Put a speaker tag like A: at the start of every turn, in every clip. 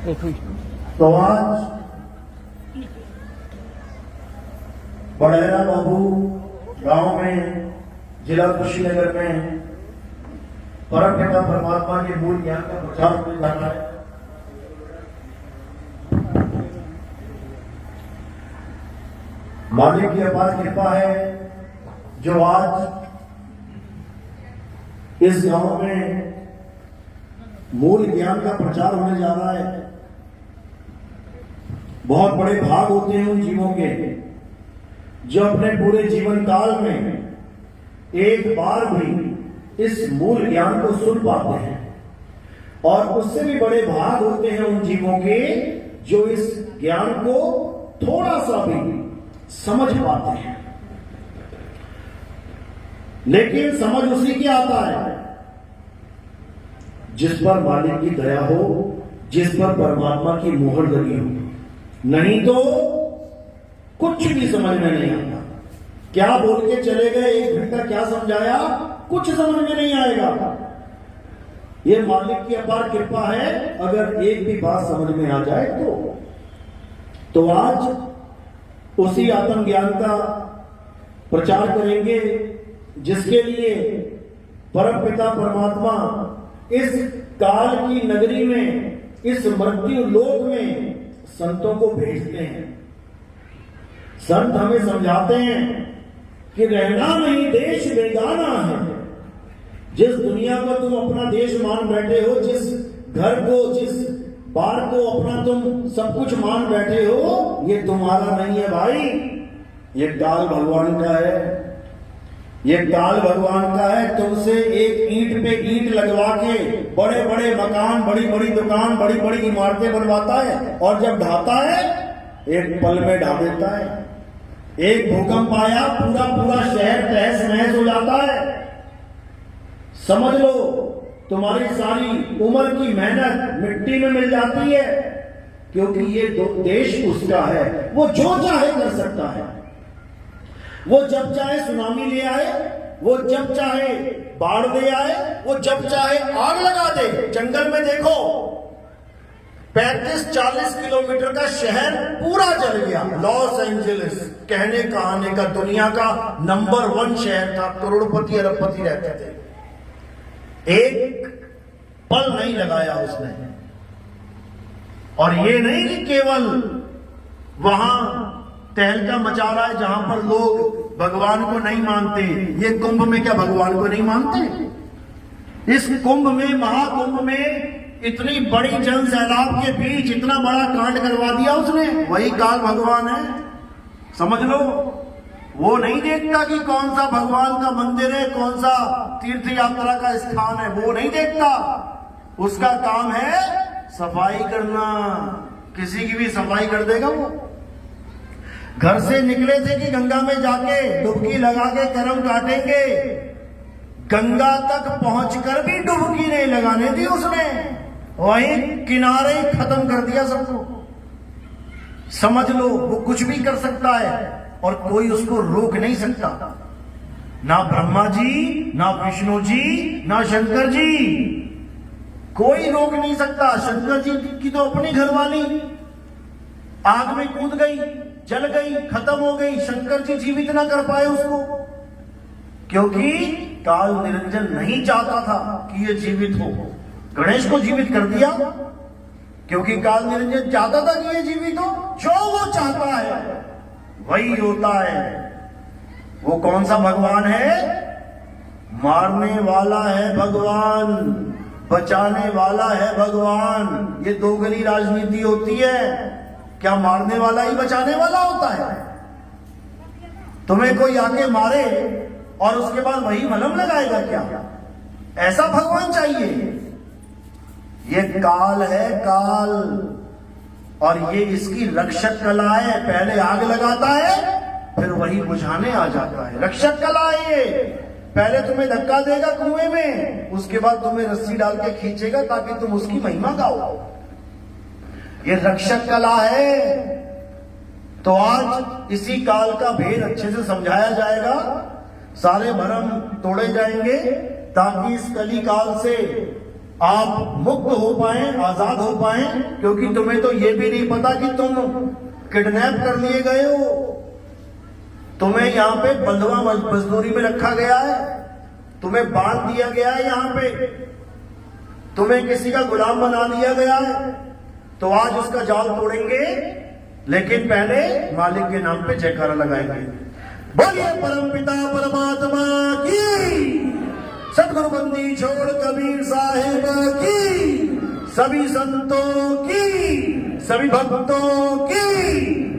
A: तो आज बड़हरा बाबू गांव में जिला कुशीनगर में परम पिता परमात्मा के मूल ज्ञान का प्रचार होने जा रहा है। मालिक की अपार कृपा है जो आज इस गांव में मूल ज्ञान का प्रचार होने जा रहा है। बहुत बड़े भाग होते हैं उन जीवों के जो अपने पूरे जीवन काल में एक बार भी इस मूल ज्ञान को सुन पाते हैं, और उससे भी बड़े भाग होते हैं उन जीवों के जो इस ज्ञान को थोड़ा सा भी समझ पाते हैं। लेकिन समझ उसी की आता है जिस पर मालिक की दया हो, जिस पर परमात्मा की मोहर लगी हो। नहीं तो कुछ भी समझ में नहीं आता। क्या बोल के चले गए, 1 घंटा क्या समझाया, कुछ समझ में नहीं आएगा। ये मालिक की अपार कृपा है, अगर एक भी बात समझ में आ जाए तो आज उसी आत्मज्ञान का प्रचार करेंगे जिसके लिए परम पिता परमात्मा इस काल की नगरी में, इस मृत्यु लोक में संतों को भेजते हैं। संत हमें समझाते हैं कि रहना नहीं देश बेगाना है। जिस दुनिया को तुम अपना देश मान बैठे हो, जिस घर को, जिस बार को अपना तुम सब कुछ मान बैठे हो, ये तुम्हारा नहीं है भाई। ये काल भगवान का है, ये काल भगवान का है। तुमसे एक ईंट पे ईंट लगवा के बड़े बड़े मकान, बड़ी बड़ी दुकान, बड़ी बड़ी इमारतें बनवाता है, और जब ढाता है एक पल में ढा देता है। एक भूकंप आया, पूरा पूरा शहर तहस नहस हो जाता है। समझ लो तुम्हारी सारी उम्र की मेहनत मिट्टी में मिल जाती है, क्योंकि ये देश उसका है। वो जो चाहे कर सकता है। वो जब चाहे सुनामी ले आए, वो जब चाहे बाढ़ दे आए, वो जब चाहे आग लगा दे। जंगल में देखो 35-40 किलोमीटर का शहर पूरा जल गया। लॉस एंजलिस कहने कहाने का दुनिया का नंबर 1 शहर था, करोड़पति अरबपति रहते थे। एक पल नहीं लगाया उसने। और ये नहीं कि केवल वहां तहलका मचा रहा है जहां पर लोग भगवान को नहीं मानते। ये कुंभ में क्या भगवान को नहीं मानते? इस कुंभ में, महाकुंभ में इतनी बड़ी जन सैलाब के बीच इतना बड़ा कांड करवा दिया उसने। वही काल भगवान है, समझ लो। वो नहीं देखता कि कौन सा भगवान का मंदिर है, कौन सा तीर्थ यात्रा का स्थान है, वो नहीं देखता। उसका काम है सफाई करना। किसी की भी सफाई कर देगा वो। घर से निकले थे कि गंगा में जाके डुबकी लगा के कर्म काटेंगे। गंगा तक पहुंचकर भी डुबकी नहीं लगाने दी उसने, वहीं किनारे ही खत्म कर दिया सबको। समझ लो वो कुछ भी कर सकता है और कोई उसको रोक नहीं सकता। ना ब्रह्मा जी, ना विष्णु जी, ना शंकर जी, कोई रोक नहीं सकता। शंकर जी की तो अपनी घरवाली आग में कूद गई, जल गई, खत्म हो गई। शंकर जी जीवित ना कर पाए उसको, क्योंकि काल निरंजन नहीं चाहता था कि ये जीवित हो। गणेश को जीवित कर दिया क्योंकि काल निरंजन चाहता था कि ये जीवित हो। जो वो चाहता है वही होता है। वो कौन सा भगवान है? मारने वाला है भगवान, बचाने वाला है भगवान। ये दोगली राजनीति होती है। क्या मारने वाला ही बचाने वाला होता है? तुम्हें कोई आके मारे और उसके बाद वही मलहम लगाएगा क्या? ऐसा भगवान चाहिए? ये काल है, काल, और ये इसकी रक्षक कला है। पहले आग लगाता है, फिर वही बुझाने आ जाता है। रक्षक कला है ये। पहले तुम्हें धक्का देगा कुएं में, उसके बाद तुम्हें रस्सी डाल के खींचेगा ताकि तुम उसकी महिमा गाओ। ये रक्षक कला है। तो आज इसी काल का भेद अच्छे से समझाया जाएगा। सारे भरम तोड़े जाएंगे ताकि इस कली काल से आप मुक्त हो पाए, आजाद हो पाए, क्योंकि तुम्हें तो ये भी नहीं पता कि तुम किडनैप कर लिए गए हो, तुम्हें यहां पे बंधुआ मजदूरी में रखा गया है, तुम्हें बांध दिया गया है, यहां पे तुम्हें किसी का गुलाम बना दिया गया है। तो आज उसका जाल तोड़ेंगे, लेकिन पहले मालिक के नाम पे जयकारा लगाएंगे। बोलिए परमपिता परमात्मा की, सतगुरु बंदी छोड़ कबीर साहिब की, सभी संतों की, सभी भक्तों की,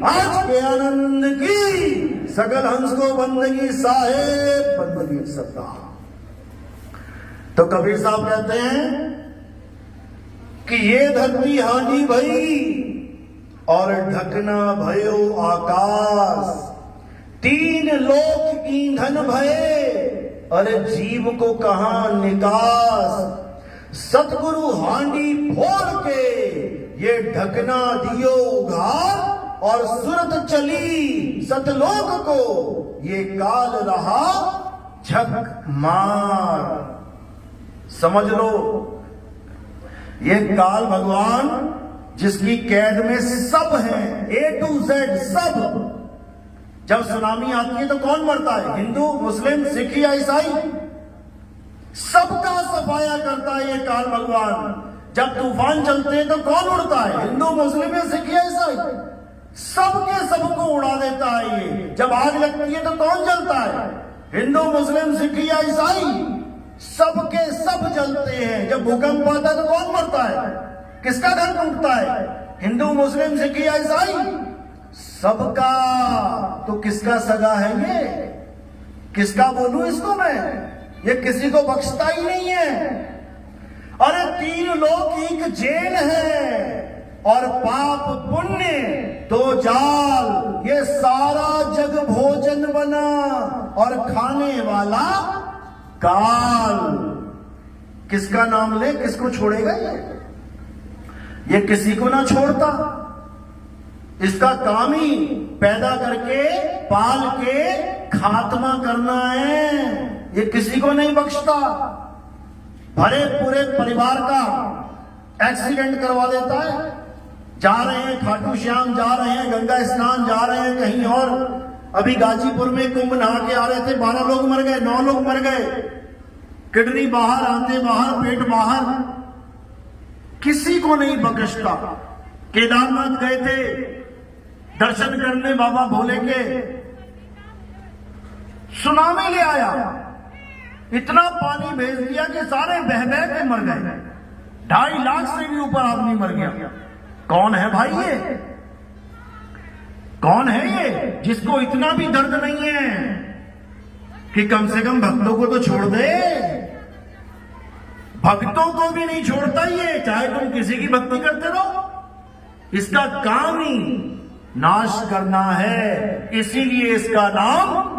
A: आज के आनंद की, सकल हंस को बंदगी साहेब, बंदगी सरदार। तो कबीर साहब कहते हैं कि ये धरती हानि भई और ढकना भयो आकाश, तीन लोक ईंधन भये, अरे जीव को कहां निकास। सतगुरु हांडी फोड़ के ये ढकना दियो उघार, और सुरत चली सतलोक को ये काल रहा झक मार। समझ लो, ये काल भगवान जिसकी कैद में सब है, A to Z सब। जब सुनामी आती है तो कौन मरता है? हिंदू, मुस्लिम, सिख या ईसाई? सबका सफाया करता है ये काल भगवान। जब तूफान चलते हैं तो कौन उड़ता है? हिंदू, मुस्लिम या सिख या ईसाई? सबके सबको उड़ा देता है ये। जब आग लगती है तो कौन जलता है? हिंदू, मुस्लिम, सिख या ईसाई? सबके सब जलते हैं। जब भूकंप आता है तो कौन मरता है? किसका घर टूटता है? हिंदू, मुस्लिम, सिख या ईसाई? सबका। तो किसका सगा है ये? किसका बोलूं इसको मैं? ये किसी को बख्शता ही नहीं है। अरे तीन लोक एक जेल है, और पाप पुण्य दो जाल, ये सारा जग भोजन बना, और खाने वाला काल। किसका नाम ले, किसको छोड़ेगा ये किसी को ना छोड़ता। इसका काम ही पैदा करके पाल के खात्मा करना है। ये किसी को नहीं बख्शता। भरे पूरे परिवार का एक्सीडेंट करवा देता है। जा रहे हैं खाटू श्याम, जा रहे हैं गंगा स्नान, जा रहे हैं कहीं और। अभी गाजीपुर में कुंभ नहा के आ रहे थे, 12 लोग मर गए, 9 लोग मर गए। किडनी बाहर, आंते बाहर, पेट बाहर। किसी को नहीं बख्शता। केदारनाथ गए थे दर्शन करने बाबा भोले के, सुनामी ले आया, इतना पानी भेज दिया कि सारे बह बह के मर गए। 2.5 लाख से भी ऊपर आदमी मर गया। कौन है भाई ये? कौन है ये जिसको इतना भी दर्द नहीं है कि कम से कम भक्तों को तो छोड़ दे? भक्तों को भी नहीं छोड़ता ये, चाहे तुम किसी की भक्ति करते रहो। इसका काम ही नाश करना है, इसीलिए इसका नाम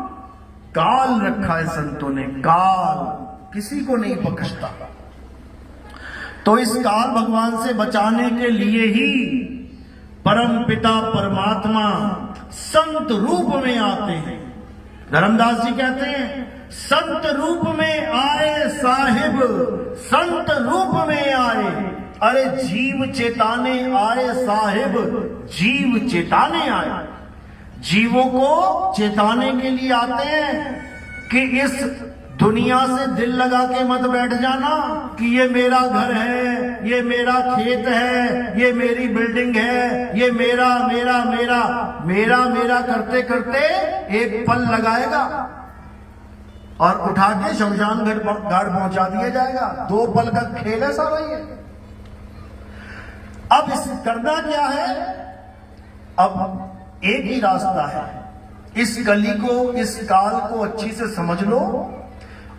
A: काल रखा है संतों ने। काल किसी को नहीं बख्शता। तो इस काल भगवान से बचाने के लिए ही परम पिता परमात्मा संत रूप में आते हैं। धर्मदास जी कहते हैं, संत रूप में आए साहिब, संत रूप में आए। अरे जीव चेताने आए साहिब, जीव चेताने आए। जीवों को चेताने के लिए आते हैं कि इस दुनिया से दिल लगा के मत बैठ जाना कि ये मेरा घर है, ये मेरा खेत है, ये मेरी बिल्डिंग है, ये मेरा मेरा मेरा मेरा मेरा करते करते एक पल लगाएगा और उठा के शमशान घाट पहुंचा दिया जाएगा। 2 पल का खेल है सारा ये। अब इस करना क्या है? अब एक ही रास्ता है। इस कली को, इस काल को अच्छी से समझ लो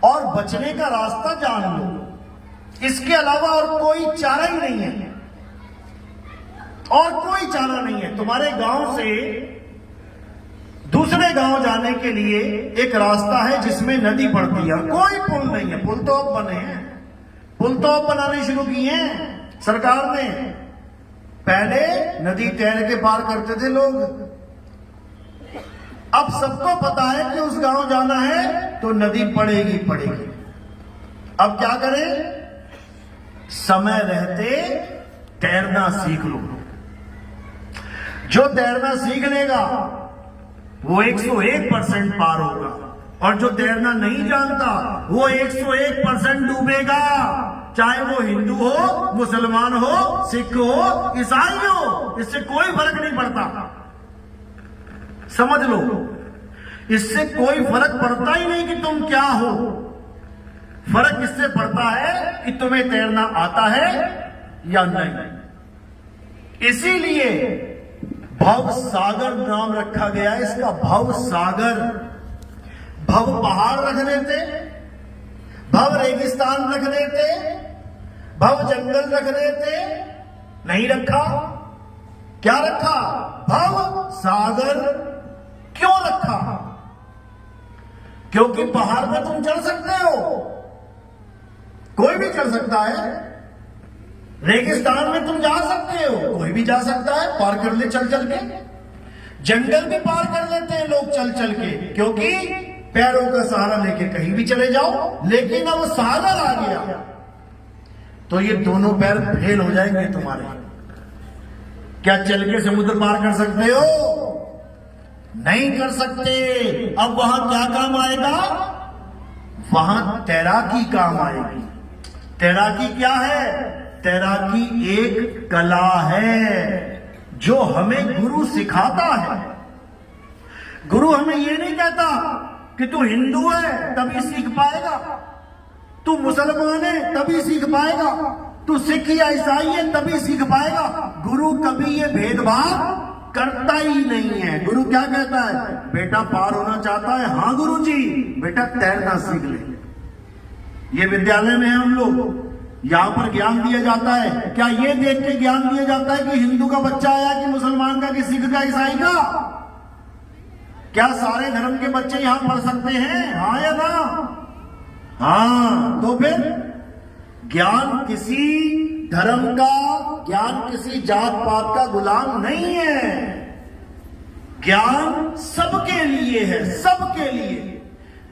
A: और बचने का रास्ता जान लो। इसके अलावा और कोई चारा ही नहीं है, और कोई चारा नहीं है। तुम्हारे गांव से दूसरे गांव जाने के लिए एक रास्ता है जिसमें नदी पड़ती है, कोई पुल नहीं है। पुल तो अब बने हैं, पुल तो अब बनाने शुरू किए हैं सरकार ने। पहले नदी तैर के पार करते थे लोग। अब सबको पता है कि उस गांव जाना है तो नदी पड़ेगी पड़ेगी। अब क्या करें? समय रहते तैरना सीख लो। जो तैरना सीख लेगा वो 101% पार होगा, और जो तैरना नहीं जानता वो 101% डूबेगा, चाहे वो हिंदू हो, मुसलमान हो, सिख हो, ईसाई हो, इससे कोई फर्क नहीं पड़ता। समझ लो, इससे कोई फर्क पड़ता ही नहीं कि तुम क्या हो। फर्क इससे पड़ता है कि तुम्हें तैरना आता है या नहीं। इसीलिए भव सागर नाम रखा गया है इसका। भव सागर, भव पहाड़ रख देते, भव रेगिस्तान रख देते, भव जंगल रख देते, नहीं रखा। क्या रखा? भव सागर। क्यों रखा? क्योंकि पहाड़ पर तुम चढ़ सकते हो, कोई भी चढ़ सकता है। रेगिस्तान में तुम जा सकते हो, कोई भी जा सकता है, पार कर ले चल चल के। जंगल भी पार कर लेते हैं लोग चल चल के, क्योंकि पैरों का सहारा लेके कहीं भी चले जाओ। लेकिन अब सागर आ गया तो ये दोनों पैर फेल हो जाएंगे तुम्हारे। क्या चल के समुद्र पार कर सकते हो? नहीं कर सकते। अब वहां क्या काम आएगा? वहां तैराकी काम आएगी। तैराकी क्या है? तैराकी एक कला है जो हमें गुरु सिखाता है। गुरु हमें ये नहीं कहता कि तू हिंदू है तभी सीख पाएगा, तू मुसलमान है तभी सीख पाएगा, तू सिख या ईसाई है तभी सीख पाएगा। गुरु कभी ये भेदभाव करता ही नहीं है। गुरु क्या कहता है? बेटा पार होना चाहता है? हाँ गुरुजी, बेटा तैरना सीख ले। ये विद्यालय में हम लोग, यहां पर ज्ञान दिया जाता है। क्या ये देख के ज्ञान दिया जाता है कि हिंदू का बच्चा आया कि मुसलमान का, कि सिख का, ईसाई का? क्या सारे धर्म के बच्चे यहां पढ़ सकते हैं? हाँ या ना? हाँ। तो फिर ज्ञान किसी धर्म का, ज्ञान किसी जात पात का गुलाम नहीं है। ज्ञान सबके लिए है, सबके लिए।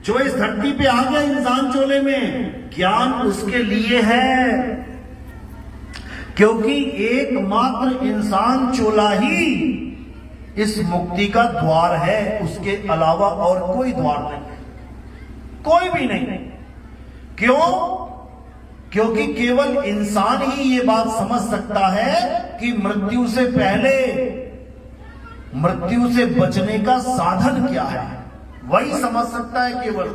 A: जो इस धरती पे आ गया इंसान चोले में, ज्ञान उसके लिए है, क्योंकि एकमात्र इंसान चोला ही इस मुक्ति का द्वार है। उसके अलावा और कोई द्वार नहीं है, कोई भी नहीं। क्यों? क्योंकि केवल इंसान ही ये बात समझ सकता है कि मृत्यु से पहले, मृत्यु से बचने का साधन क्या है, वही समझ सकता है केवल।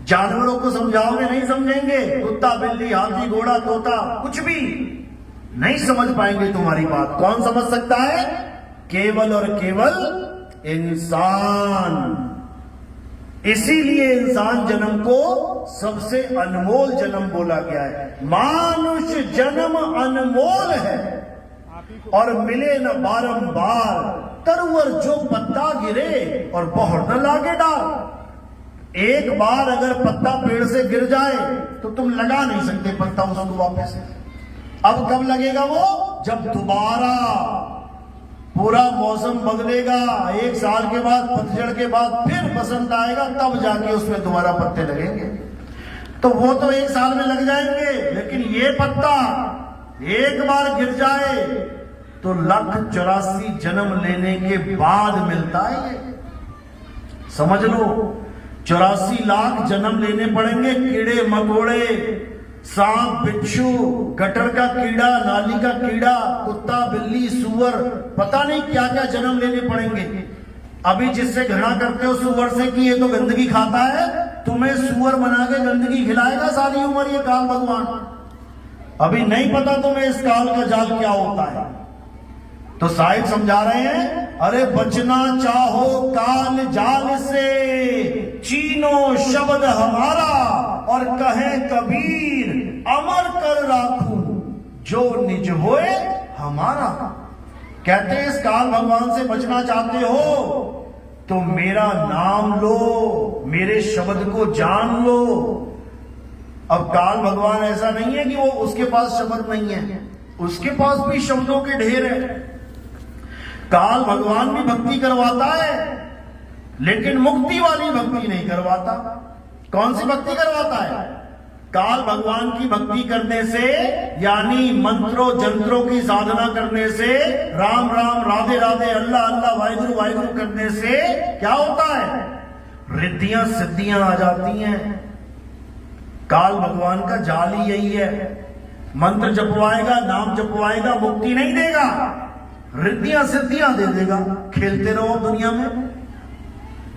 A: जानवरों को समझाओगे नहीं समझेंगे। कुत्ता, बिल्ली, हाथी, घोड़ा, तोता, कुछ भी नहीं समझ पाएंगे तुम्हारी बात। कौन समझ सकता है? केवल और केवल इंसान। इसीलिए इंसान जन्म को सबसे अनमोल जन्म बोला गया है। मानुष जन्म अनमोल है और मिले न बारंबार, तरवर जो पत्ता गिरे और बहुत न लागे डाल। एक बार अगर पत्ता पेड़ से गिर जाए तो तुम लगा नहीं सकते पत्ता उसको वापस। अब कब लगेगा वो? जब दोबारा पूरा मौसम बदलेगा, एक साल के बाद, पतझड़ के बाद फिर बसंत आएगा, तब जाके उसमें दोबारा पत्ते लगेंगे। तो वो तो एक साल में लग जाएंगे, लेकिन ये पत्ता एक बार गिर जाए तो 1,84 जन्म लेने के बाद मिलता है। ये समझ लो, 84 लाख जन्म लेने पड़ेंगे। कीड़े मकोड़े, सांप, बिच्छू, गटर का कीड़ा, नाली का कीड़ा, कुत्ता, बिल्ली, सुअर, पता नहीं क्या क्या जन्म लेने पड़ेंगे। अभी जिससे घृणा करते हो सुअर से कि ये तो गंदगी खाता है, तुम्हें सुअर बना के गंदगी खिलाएगा सारी उम्र ये काल भगवान। अभी नहीं पता तुम्हें इस काल का जाल क्या होता है। तो साहिब समझा रहे हैं, अरे बचना चाहो काल जाल से, चीनो शब्द हमारा और कहे कबीर, अमर कर राखूं जो निज होए हमारा। कहते हैं इस काल भगवान से बचना चाहते हो तो मेरा नाम लो, मेरे शब्द को जान लो। अब काल भगवान ऐसा नहीं है कि वो उसके पास शब्द नहीं है, उसके पास भी शब्दों के ढेर है। काल भगवान भी भक्ति करवाता है, लेकिन मुक्ति वाली भक्ति नहीं करवाता। कौन सी भक्ति करवाता है? काल भगवान की भक्ति करने से, यानी मंत्रों जंत्रों की साधना करने से, राम राम राधे राधे अल्लाह अल्लाह वाहिगुरु वाहिगुरु करने से क्या होता है? रिद्धियां सिद्धियां आ जाती हैं। काल भगवान का जाल ही यही है। मंत्र जपवाएगा, नाम जपवाएगा, मुक्ति नहीं देगा, रिद्धियां सिद्धियां दे देगा। खेलते रहो दुनिया में,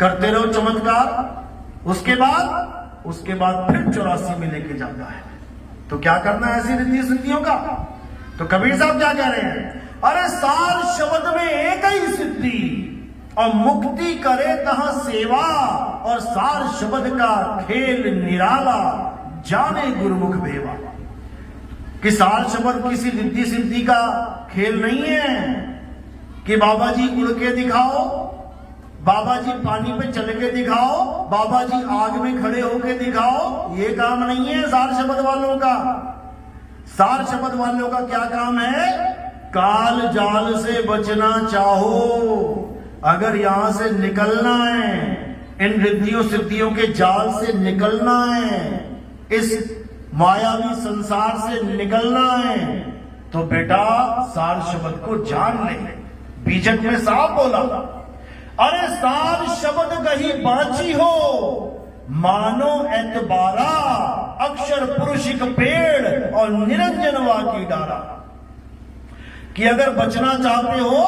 A: करते रहो चमत्कार, उसके बाद फिर 84 में लेके जाता है। तो क्या करना है ऐसी रिद्धि सिद्धियों का? तो कबीर साहब क्या कह रहे हैं? अरे सार शब्द में एक ही सिद्धि, और मुक्ति करे तहां सेवा, और सार शब्द का खेल निराला, जाने गुरुमुख भेवा। कि सार शब्द किसी रिद्धि सिद्धि का खेल नहीं है कि बाबा जी उड़ के दिखाओ, बाबा जी पानी पे चल के दिखाओ, बाबा जी आग में खड़े होके दिखाओ। ये काम नहीं है सार शब्द वालों का। सार शब्द वालों का क्या काम है? काल जाल से बचना चाहो, अगर यहां से निकलना है, इन रिद्धियों सिद्धियों के जाल से निकलना है, इस मायावी संसार से निकलना है, तो बेटा सार शब्द को जान ले। बीजक में साफ बोला, अरे सार शब्द कहीं बाची हो, मानो एतबारा, अक्षर पुरुषिक पेड़ और निरंजनवा की डारा। कि अगर बचना चाहते हो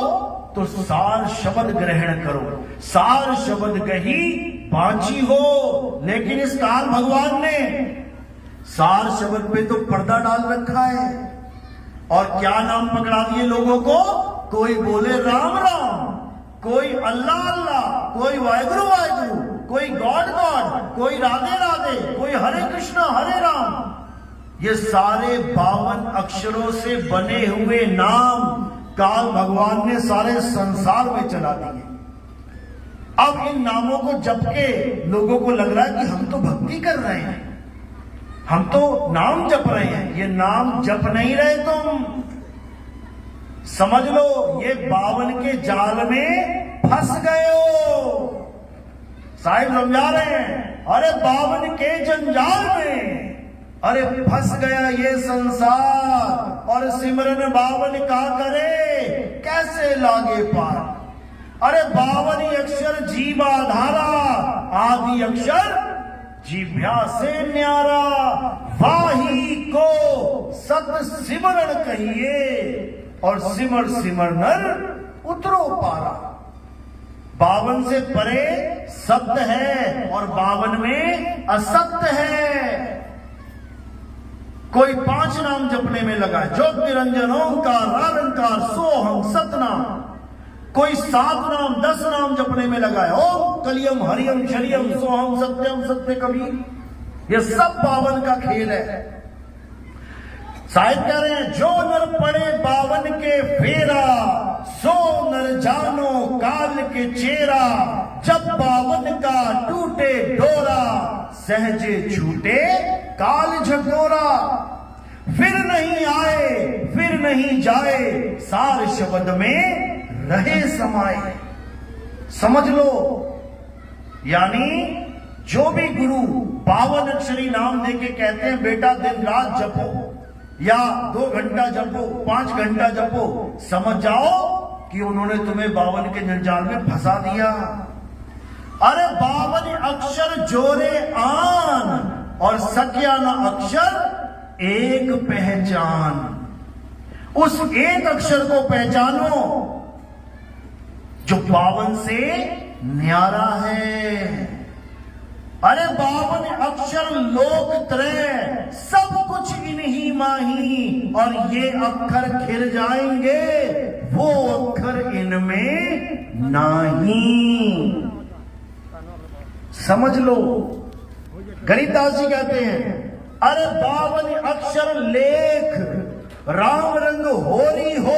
A: तो सार शब्द ग्रहण करो। सार शब्द कहीं बाची हो, लेकिन इस काल भगवान ने सार शब्द पे तो पर्दा डाल रखा है। और क्या नाम पकड़ा दिए लोगों को? कोई बोले राम राम, कोई अल्लाह अल्लाह, कोई वाहिगुरु वाहिगुरु, कोई गॉड गॉड, कोई राधे राधे, कोई हरे कृष्णा हरे राम। ये सारे 52 अक्षरों से बने हुए नाम काल भगवान ने सारे संसार में चला दिए। अब इन नामों को जप के लोगों को लग रहा है कि हम तो भक्ति कर रहे हैं, हम तो नाम जप रहे हैं। ये नाम जप नहीं रहे तुम, समझ लो ये 52 के जाल में फंस गए हो। साहिब समझा रहे हैं, अरे 52 के जंजाल में अरे फंस गया ये संसार, और सिमरन 52 का करे कैसे लागे पार। अरे 52 अक्षर जीवा धारा, आदि अक्षर जीभ्या से न्यारा, वाही को सत सिमरण कहिए, और सिमर सिमर नर उतरो पारा। 52 से परे सत्य है और 52 में असत्य है। कोई 5 नाम जपने में लगा, ज्योत निरंजन ओंकार निरंकार सोहम सतनाम। कोई 7 नाम 10 नाम जपने में लगा है, ओम कलियम हरियम शरियम सोहम सत्यम सत्य कबीर। ये सब 52 का खेल है। साहिब कह रहे हैं, जो नर पड़े 52 के फेरा, सो नर जानो काल के चेरा। जब 52 का टूटे डोरा, सहजे छूटे काल झकोरा। फिर नहीं आए फिर नहीं जाए, सार शब्द में रहे समाये। समझ लो, यानी जो भी गुरु 52 अक्षरी नाम देके कहते हैं बेटा दिन रात जपो, या 2 घंटा जपो, 5 घंटा जपो, समझ जाओ कि उन्होंने तुम्हें 52 के जंजाल में फंसा दिया। अरे 52 अक्षर जोरे आन, और सकियाना अक्षर एक पहचान। उस एक अक्षर को पहचानो जो 52 से न्यारा है। अरे 52 अक्षर लोक त्रय, सब कुछ इन्हीं माही, और ये अक्षर खिल जाएंगे, वो अक्षर इनमें नहीं। समझ लो, गणितदास जी कहते हैं, अरे 52 अक्षर लेख, राम रंग होरी हो,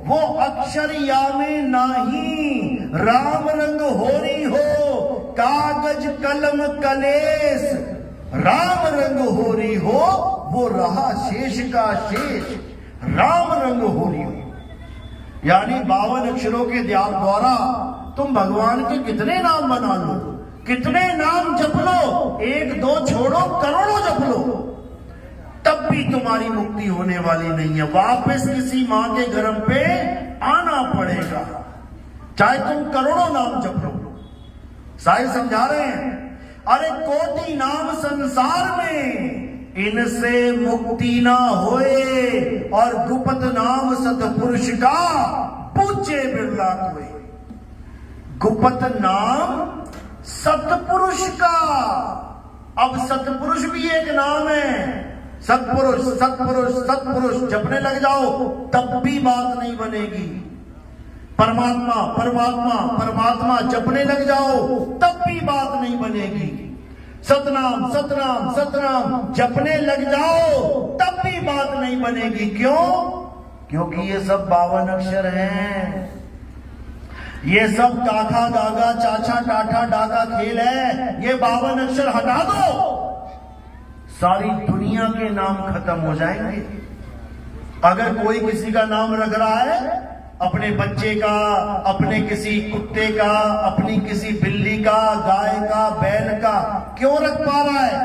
A: वो अक्षर या में नाही, राम रंग होरी हो। कागज कलम कलेश, राम रंग होरी हो, वो रहा शेष का शेष, राम रंग होरी हो। यानी 52 अक्षरों के द्वारा तुम भगवान के कितने नाम बना लो, कितने नाम जप लो, एक दो छोड़ो, करोड़ों जप लो, तब भी तुम्हारी मुक्ति होने वाली नहीं है। वापस किसी मां के गर्भ पे आना पड़ेगा, चाहे तुम करोड़ों नाम जप लो। साहिब समझा रहे हैं, अरे कोटि नाम संसार में, इनसे मुक्ति ना होए, और गुप्त नाम सतपुरुष का पूछे बिरला कोई। गुप्त नाम सतपुरुष का, अब सतपुरुष भी एक नाम है। सतपुरुष सतपुरुष सतपुरुष जपने लग जाओ तब भी बात नहीं बनेगी। परमात्मा परमात्मा परमात्मा जपने लग जाओ तब भी बात नहीं बनेगी। सतनाम सतनाम सतनाम जपने लग जाओ तब भी बात नहीं बनेगी। क्यों? क्योंकि ये सब 52 अक्षर हैं। ये सब काका गागा चाचा टाटा डाका खेल है। ये 52 अक्षर हटा दो, सारी दुनिया के नाम खत्म हो जाएंगे। अगर कोई किसी का नाम रख रहा है, अपने बच्चे का, अपने किसी कुत्ते का, अपनी किसी बिल्ली का, गाय का, बैल का, क्यों रख पा रहा है?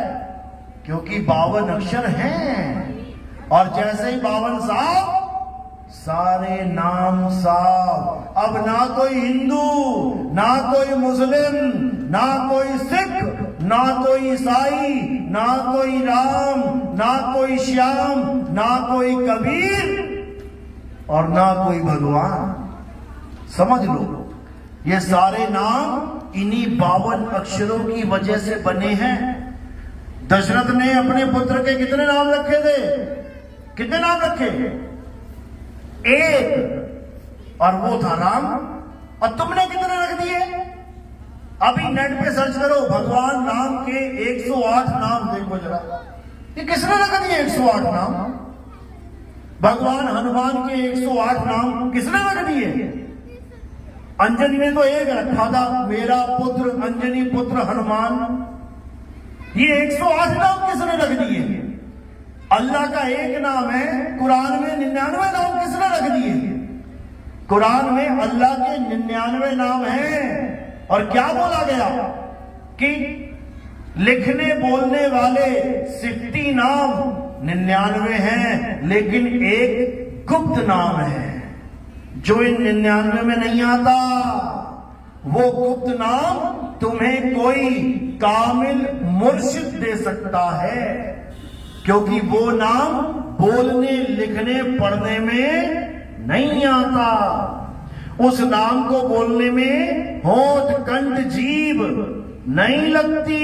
A: क्योंकि 52 अक्षर हैं। और जैसे ही 52 साफ, सारे नाम साफ। अब ना कोई हिंदू, ना कोई मुस्लिम, ना कोई सिख, ना कोई ईसाई, ना कोई राम, ना कोई श्याम, ना कोई कबीर, और ना कोई भगवान। समझ लो, ये सारे नाम इन्हीं 52 अक्षरों की वजह से बने हैं। दशरथ ने अपने पुत्र के कितने नाम रखे थे? कितने नाम रखे? एक, और वो था राम। और तुमने कितने रख दिए? अभी नेट पे सर्च करो, भगवान राम के 108 नाम देखो जरा। ये किसने रख दिए 108 नाम? भगवान हनुमान के 108 नाम किसने रख दिए? अंजनी ने तो एक रखा था, मेरा पुत्र अंजनी पुत्र हनुमान। ये 108 नाम किसने रख दिए? अल्लाह का एक नाम है, कुरान में 99 नाम किसने रख दिए? कुरान में अल्लाह के 99 नाम हैं। और क्या बोला गया कि लिखने बोलने वाले 60 नाम 99 हैं, लेकिन एक गुप्त नाम है जो इन 99 में नहीं आता। वो गुप्त नाम तुम्हें कोई कामिल मुर्शिद दे सकता है, क्योंकि वो नाम बोलने लिखने पढ़ने में नहीं आता। उस नाम को बोलने में होठ कंठ जीभ नहीं लगती।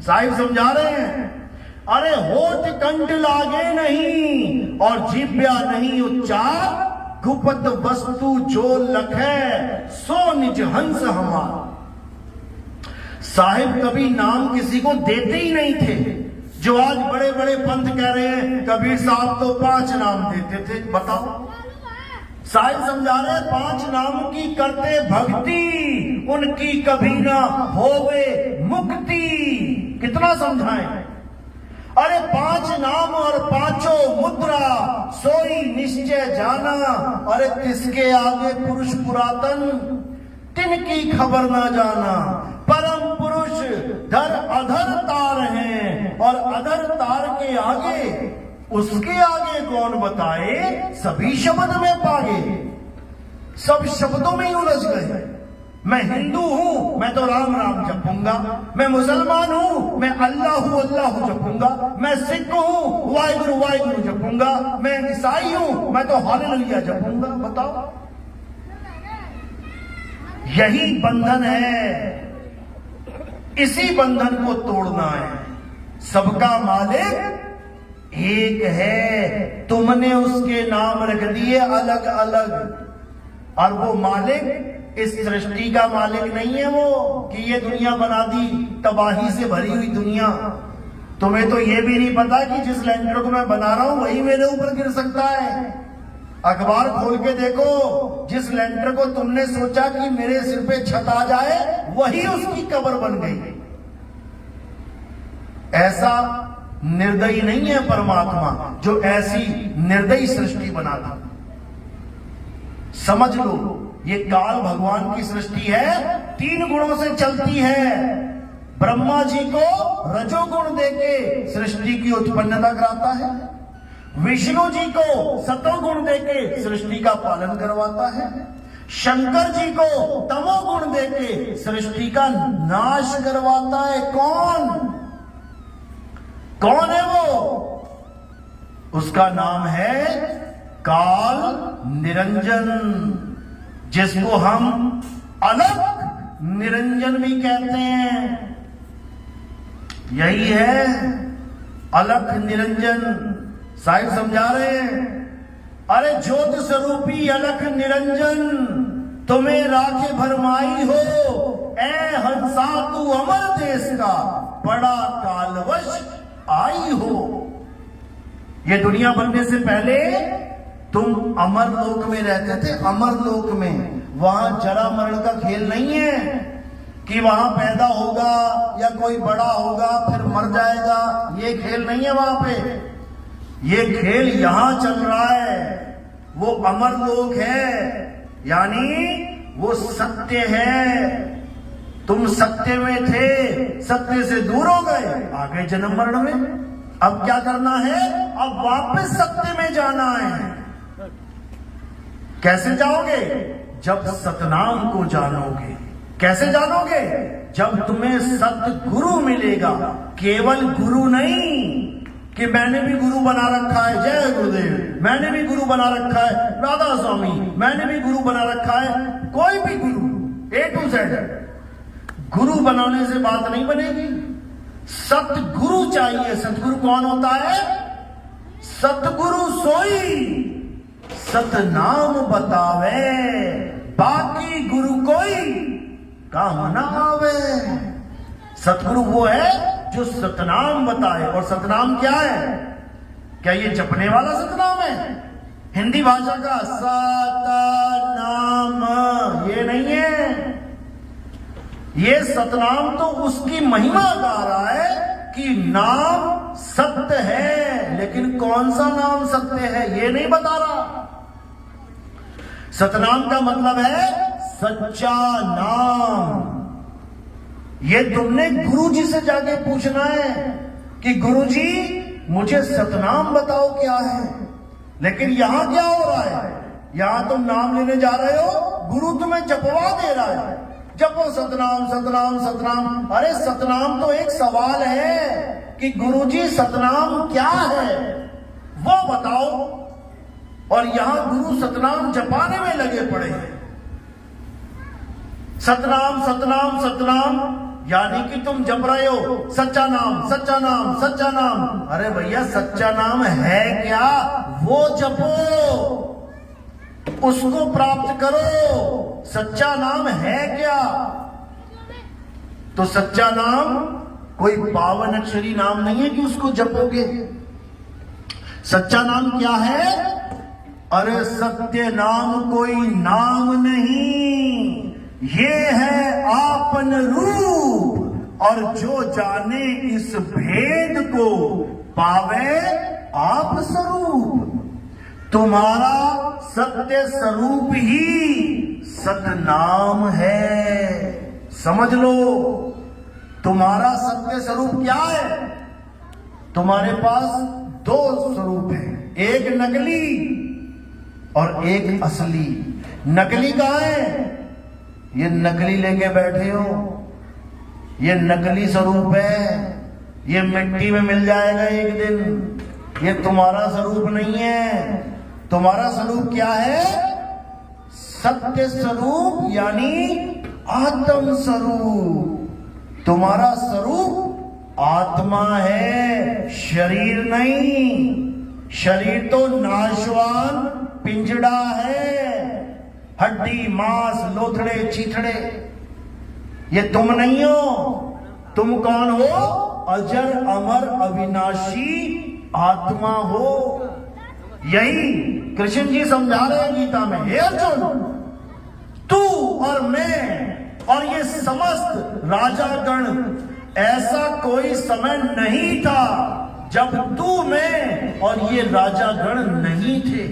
A: साहिब समझा रहे हैं, अरे होठ कंठ लागे नहीं और जीभ्या नहीं उच्चार, गुप्त वस्तु जो लखे सो निज हंस हमार। साहिब कभी नाम किसी को देते ही नहीं थे। जो आज बड़े बड़े पंथ कह रहे हैं, कबीर साहब तो 5 नाम देते थे। बताओ, साहिब समझा रहे 5 नाम की करते भक्ति, उनकी कभी ना होवे मुक्ति। कितना समझाएं? अरे 5 नाम और 5 मुद्रा, सोई निश्चय जाना। अरे किसके आगे पुरुष पुरातन, तिनकी खबर ना जाना। परम पुरुष धर अधर तार हैं, और अधर तार के आगे, उसके आगे कौन बताए? सभी शब्द में पागे, सब शब्दों में ही उलझ गए। मैं हिंदू हूं, मैं तो राम राम जपूंगा। मैं मुसलमान हूं, मैं अल्लाह अल्लाह जपूंगा। मैं सिख हूं, वाहिगुरु वाहिगुरु जपूंगा। मैं ईसाई हूं, मैं तो हालेलुया जपूंगा। बताओ, यही बंधन है, इसी बंधन को तोड़ना है। सबका मालिक एक है, तुमने उसके नाम रख दिए अलग अलग, और वो मालिक इस सृष्टि का मालिक नहीं है वो, कि ये दुनिया बना दी, तबाही से भरी हुई दुनिया। तुम्हें तो ये भी नहीं पता कि जिस लेंटर को मैं बना रहा हूं वही मेरे ऊपर गिर सकता है। अखबार खोल के देखो, जिस लेंटर को तुमने सोचा कि मेरे सिर पे छत आ जाए, वही उसकी कब्र बन गई। ऐसा निर्दयी नहीं है परमात्मा जो ऐसी निर्दयी सृष्टि बनाता। समझ लो, ये काल भगवान की सृष्टि है। 3 गुणों से चलती है। ब्रह्मा जी को रजोगुण देके सृष्टि की उत्पन्नता कराता है, विष्णु जी को सतोगुण देके सृष्टि का पालन करवाता है, शंकर जी को तमोगुण देके सृष्टि का नाश करवाता है। कौन है वो? उसका नाम है काल निरंजन, जिसको हम अलख निरंजन भी कहते हैं। यही है अलख निरंजन। साहिब समझा रहे हैं, अरे ज्योत स्वरूपी अलख निरंजन तुम्हें राखे भरमाई हो, ए हंसा तू अमर देश का बड़ा कालवश आई हो। ये दुनिया बनने से पहले तुम अमर लोक में रहते थे। अमर लोक में वहां जरा मरण का खेल नहीं है कि वहां पैदा होगा या कोई बड़ा होगा फिर मर जाएगा। ये खेल नहीं है वहां पे, ये खेल यहां चल रहा है। वो अमर लोक है, यानी वो सत्य है। तुम सत्य में थे, सत्य से दूर हो गए, आ गए जन्म मरण में। अब क्या करना है? अब वापस सत्य में जाना है। कैसे जाओगे? जब सतनाम को जानोगे। कैसे जानोगे? जब तुम्हें सतगुरु मिलेगा। केवल गुरु नहीं कि मैंने भी गुरु बना रखा है, जय गुरुदेव, मैंने भी गुरु बना रखा है, राधा स्वामी, मैंने भी गुरु बना रखा है। कोई भी गुरु A to Z, गुरु बनाने से बात नहीं बनेगी। सतगुरु चाहिए। सतगुरु कौन होता है? सतगुरु सोई सतनाम बतावे, बाकी गुरु कोई काम ना आवे। सतगुरु वो है जो सतनाम बताए। और सतनाम क्या है? क्या ये जपने वाला सतनाम है? हिंदी भाषा का सतनाम ये नहीं है। ये सतनाम तो उसकी महिमा गा रहा है कि नाम सत्य है, लेकिन कौन सा नाम सत्य है ये नहीं बता रहा। सतनाम का मतलब है सच्चा नाम। ये तुमने गुरु जी से जाके पूछना है कि गुरु जी मुझे सतनाम बताओ क्या है। लेकिन यहां क्या हो रहा है? यहां तुम नाम लेने जा रहे हो, गुरु तुम्हें जपवा दे रहा है, जपो सतनाम सतनाम सतनाम। अरे सतनाम तो एक सवाल है कि गुरु जी सतनाम क्या है वो बताओ। और यहां गुरु सतनाम जपाने में लगे पड़े हैं। सतनाम सतनाम सतनाम यानी कि तुम जप रहे हो सच्चा नाम सच्चा नाम सच्चा नाम। अरे भैया सच्चा नाम है क्या? वो जपो, उसको प्राप्त करो। सच्चा नाम है क्या? तो सच्चा नाम कोई पावन अक्षरी नाम नहीं है कि उसको जपोगे। सच्चा नाम क्या है? अरे सत्य नाम कोई नाम नहीं, ये है आपन रूप। और जो जाने इस भेद को पावे आप स्वरूप। तुम्हारा सत्य स्वरूप ही सतनाम है। समझ लो, तुम्हारा सत्य स्वरूप क्या है? तुम्हारे पास 2 स्वरूप है, एक नकली और एक असली। नकली कहां है? ये नकली लेके बैठे हो, ये नकली स्वरूप है, ये मिट्टी में मिल जाएगा एक दिन। ये तुम्हारा स्वरूप नहीं है। तुम्हारा स्वरूप क्या है? सत्य स्वरूप यानी आत्म स्वरूप। तुम्हारा स्वरूप आत्मा है, शरीर नहीं। शरीर तो नाशवान पिंजड़ा है, हड्डी मांस लोथड़े चीथड़े। ये तुम नहीं हो। तुम कौन हो? अजर अमर अविनाशी आत्मा हो। यही कृष्ण जी समझा रहे हैं गीता में। हे अर्जुन, तू और मैं और ये समस्त राजागण, ऐसा कोई समय नहीं था जब तू मैं और ये राजागण नहीं थे।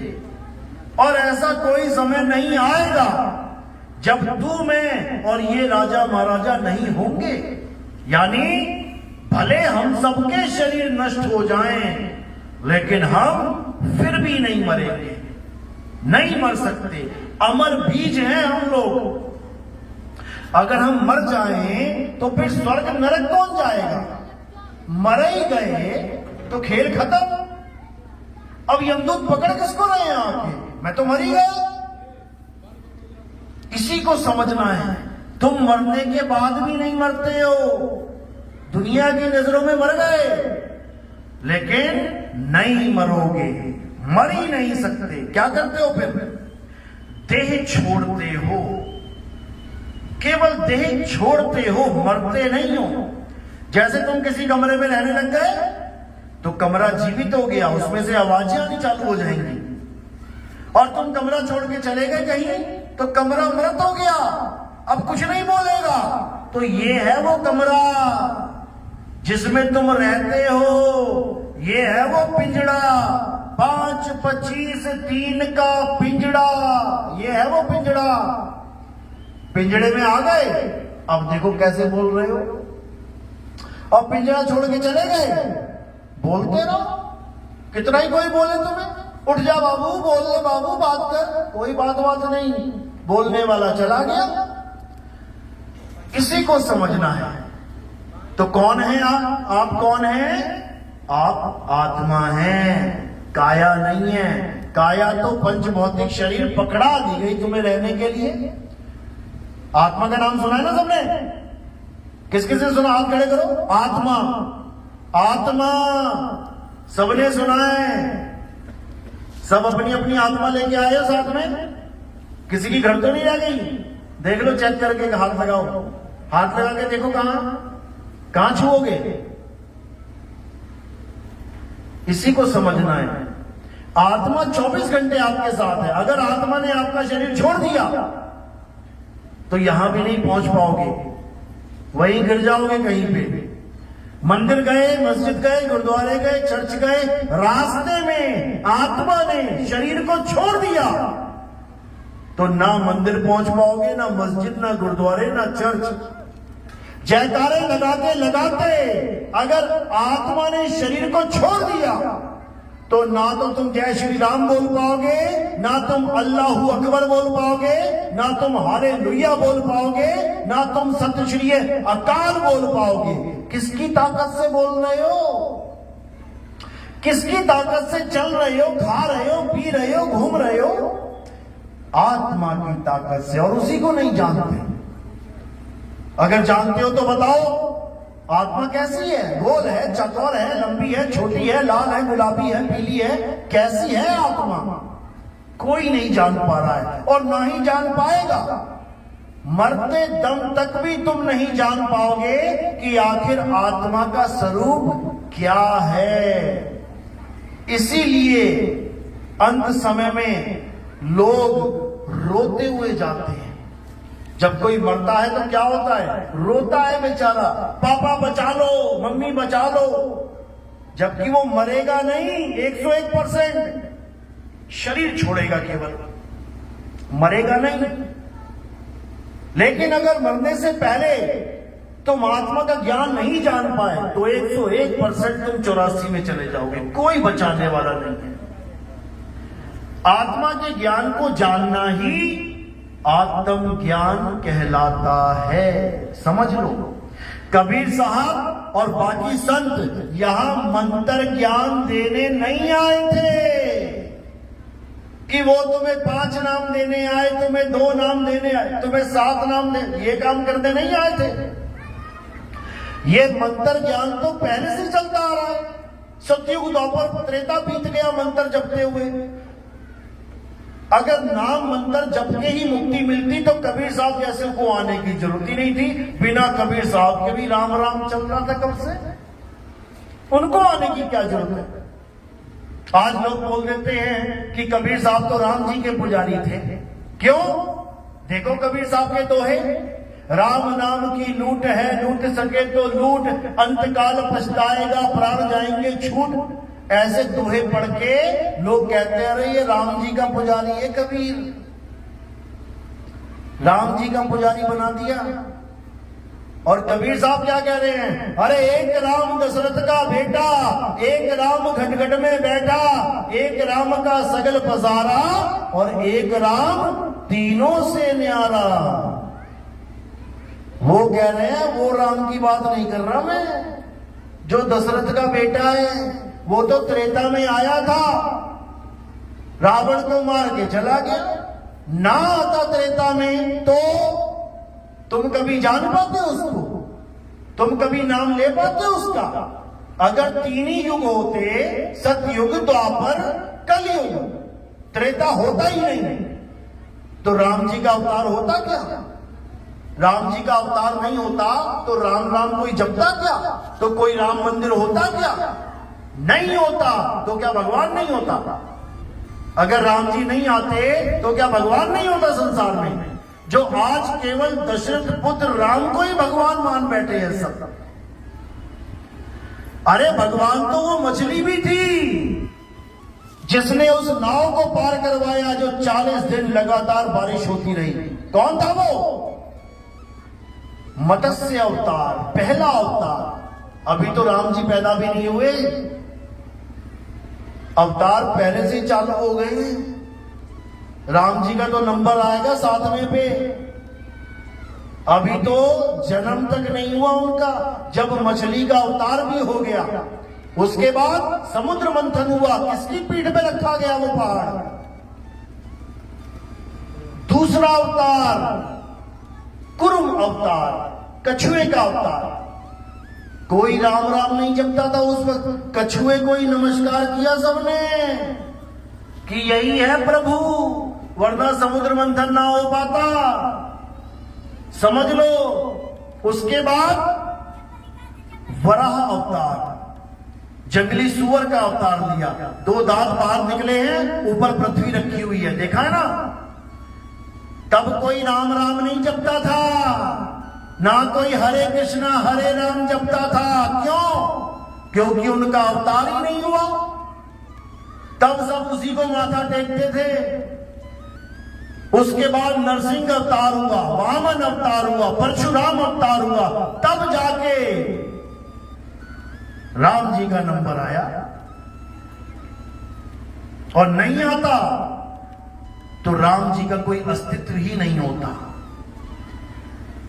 A: और ऐसा कोई समय नहीं आएगा जब तू मैं और ये राजा महाराजा नहीं होंगे, यानी भले हम सबके शरीर नष्ट हो जाएं, लेकिन हम फिर भी नहीं मरेंगे, नहीं मर सकते। अमर बीज हैं हम लोग। अगर हम मर जाएं तो फिर स्वर्ग नरक कौन जाएगा? मर ही गए तो खेल खत्म। अब यमदूत पकड़ किसको रहे हैं आके? मैं तो मर ही गया। इसी को समझना है। तुम मरने के बाद भी नहीं मरते हो, दुनिया की नजरों में मर गए, लेकिन नहीं मरोगे, मर ही नहीं सकते। क्या करते हो फिर? देह छोड़ते हो, केवल देह छोड़ते हो, मरते नहीं हो। जैसे तुम किसी कमरे में रहने लग गए तो कमरा जीवित हो गया, उसमें से आवाजें आनी चालू हो जाएंगी। और तुम कमरा छोड़ के चले गए कहीं तो कमरा मृत हो गया, अब कुछ नहीं बोलेगा। तो ये है वो कमरा जिसमें तुम रहते हो, ये है वो पिंजड़ा, 5, 25, 3 का पिंजड़ा, ये है वो पिंजड़ा। पिंजड़े में आ गए, अब देखो कैसे बोल रहे हो। और पिंजड़ा छोड़ के चले गए, बोलते रहो, कितना ही कोई बोले तुम्हें, उठ जा बाबू, बोल ले बाबू, बात कर, कोई बात नहीं, बोलने वाला चला गया। इसी को समझना है। तो कौन है आप कौन है? आप आत्मा हैं, काया नहीं है। काया तो पंच भौतिक शरीर पकड़ा दी गई तुम्हें रहने के लिए। आत्मा का नाम सुना है ना सबने? किस किस ने सुना? हाथ खड़े करो। आत्मा, आत्मा सबने सुना है। सब अपनी अपनी आत्मा लेके आए हो साथ में, किसी की घर तो नहीं रह गई? देख लो, चेक करके हाथ लगाओ, हाथ लगा के देखो कहां छुओगे। इसी को समझना है। आत्मा 24 घंटे आपके साथ है। अगर आत्मा ने आपका शरीर छोड़ दिया तो यहां भी नहीं पहुंच पाओगे, वहीं गिर जाओगे कहीं पे। मंदिर गए, मस्जिद गए, गुरुद्वारे गए, चर्च गए, रास्ते में आत्मा ने शरीर को छोड़ दिया तो ना मंदिर पहुंच पाओगे, ना मस्जिद, ना गुरुद्वारे, ना चर्च। जयकारे लगाते लगाते अगर आत्मा ने शरीर को छोड़ दिया तो ना तो तुम जय श्री राम बोल पाओगे, ना तुम अल्लाहू अकबर बोल पाओगे, ना तुम हालेलुया बोल पाओगे, ना तुम सत श्री अकाल बोल पाओगे। किसकी ताकत से बोल रहे हो? किसकी ताकत से चल रहे हो, खा रहे हो, पी रहे हो, घूम रहे हो? आत्मा की ताकत से। और उसी को नहीं जानते। अगर जानते हो तो बताओ, आत्मा कैसी है? गोल है, चौकोर है, लंबी है, छोटी है, लाल है, गुलाबी है, पीली है? कैसी है आत्मा? कोई नहीं जान पा रहा है और ना ही जान पाएगा। मरते दम तक भी तुम नहीं जान पाओगे कि आखिर आत्मा का स्वरूप क्या है। इसीलिए अंत समय में लोग रोते हुए जाते हैं। जब कोई मरता है तो क्या होता है? रोता है बेचारा, पापा बचा लो, मम्मी बचा लो। जबकि वो मरेगा नहीं, 101% शरीर छोड़ेगा, केवल मरेगा नहीं। लेकिन अगर मरने से पहले तुम आत्मा का ज्ञान नहीं जान पाए तो 101% तुम 84 में चले जाओगे, कोई बचाने वाला नहीं है। आत्मा के ज्ञान को जानना ही आत्म ज्ञान कहलाता है, समझ लो। कबीर साहब और बाकी संत यहां मंत्र ज्ञान देने नहीं आए थे कि वो तुम्हें 5 नाम देने आए, तुम्हें 2 नाम देने आए, तुम्हें 7 नाम दे, ये काम करने नहीं आए थे। ये मंत्र ज्ञान तो पहले से चलता आ रहा है। सतयुग, द्वापर, त्रेता बीत गया मंत्र जपते हुए। अगर नाम मंत्र जप के ही मुक्ति मिलती तो कबीर साहब जैसे को आने की जरूरत ही नहीं थी। बिना कबीर साहब के भी राम राम चल रहा था कब से, उनको आने की क्या जरूरत है? आज लोग बोल देते हैं कि कबीर साहब तो राम जी के पुजारी थे। क्यों? देखो कबीर साहब के दोहे, राम नाम की लूट है, लूट सके तो लूट, अंतकाल पछताएगा, प्राण जाएंगे छूट। ऐसे दोहे पढ़ के लोग कहते हैं अरे ये राम जी का पुजारी है कबीर। राम जी का पुजारी बना दिया। और कबीर साहब क्या कह रहे हैं, अरे एक राम दशरथ का बेटा, एक राम घटघट में बैठा, एक राम का सगल पसारा, और एक राम तीनों से न्यारा। वो कह रहे हैं वो राम की बात नहीं कर रहा मैं, जो दशरथ का बेटा है। वो तो त्रेता में आया था, रावण को मार के चला गया। ना आता त्रेता में तो तुम कभी जान पाते उसको, तुम कभी नाम ले पाते उसका? अगर तीन ही युग होते, सतयुग, द्वापर, कलयुग, त्रेता होता ही नहीं, तो राम जी का अवतार होता क्या? राम जी का अवतार नहीं होता तो राम राम कोई जपता क्या? तो कोई राम मंदिर होता क्या? नहीं होता। तो क्या भगवान नहीं होता? अगर राम जी नहीं आते तो क्या भगवान नहीं होता संसार में? जो आज केवल दशरथ पुत्र राम को ही भगवान मान बैठे हैं सब। अरे भगवान तो वो मछली भी थी जिसने उस नाव को पार करवाया, जो 40 दिन लगातार बारिश होती रही। कौन था वो? मत्स्य अवतार, पहला अवतार। अभी तो राम जी पैदा भी नहीं हुए, अवतार पहले से चालू हो गए। राम जी का तो नंबर आएगा 7वें पे, अभी तो जन्म तक नहीं हुआ उनका, जब मछली का अवतार भी हो गया। उसके बाद समुद्र मंथन हुआ, किसकी पीठ पे रखा गया वो पहाड़? दूसरा अवतार कुरुम अवतार, कछुए का अवतार। कोई राम राम नहीं जपता था उस वक्त, कछुए को ही नमस्कार किया सबने कि यही है प्रभु, वरना समुद्र मंथन ना हो पाता। समझ लो। उसके बाद वराह अवतार, जंगली सुअर का अवतार लिया। 2 दांत बाहर निकले हैं, ऊपर पृथ्वी रखी हुई है, देखा है ना? तब कोई राम राम नहीं जपता था, ना कोई हरे कृष्णा हरे राम जपता था। क्यों? क्योंकि उनका अवतार ही नहीं हुआ। तब सब उसी को माथा टेकते थे। उसके बाद नरसिंह अवतार हुआ, वामन अवतार हुआ, परशुराम अवतार हुआ, तब जाके राम जी का नंबर आया। और नहीं आता तो राम जी का कोई अस्तित्व ही नहीं होता।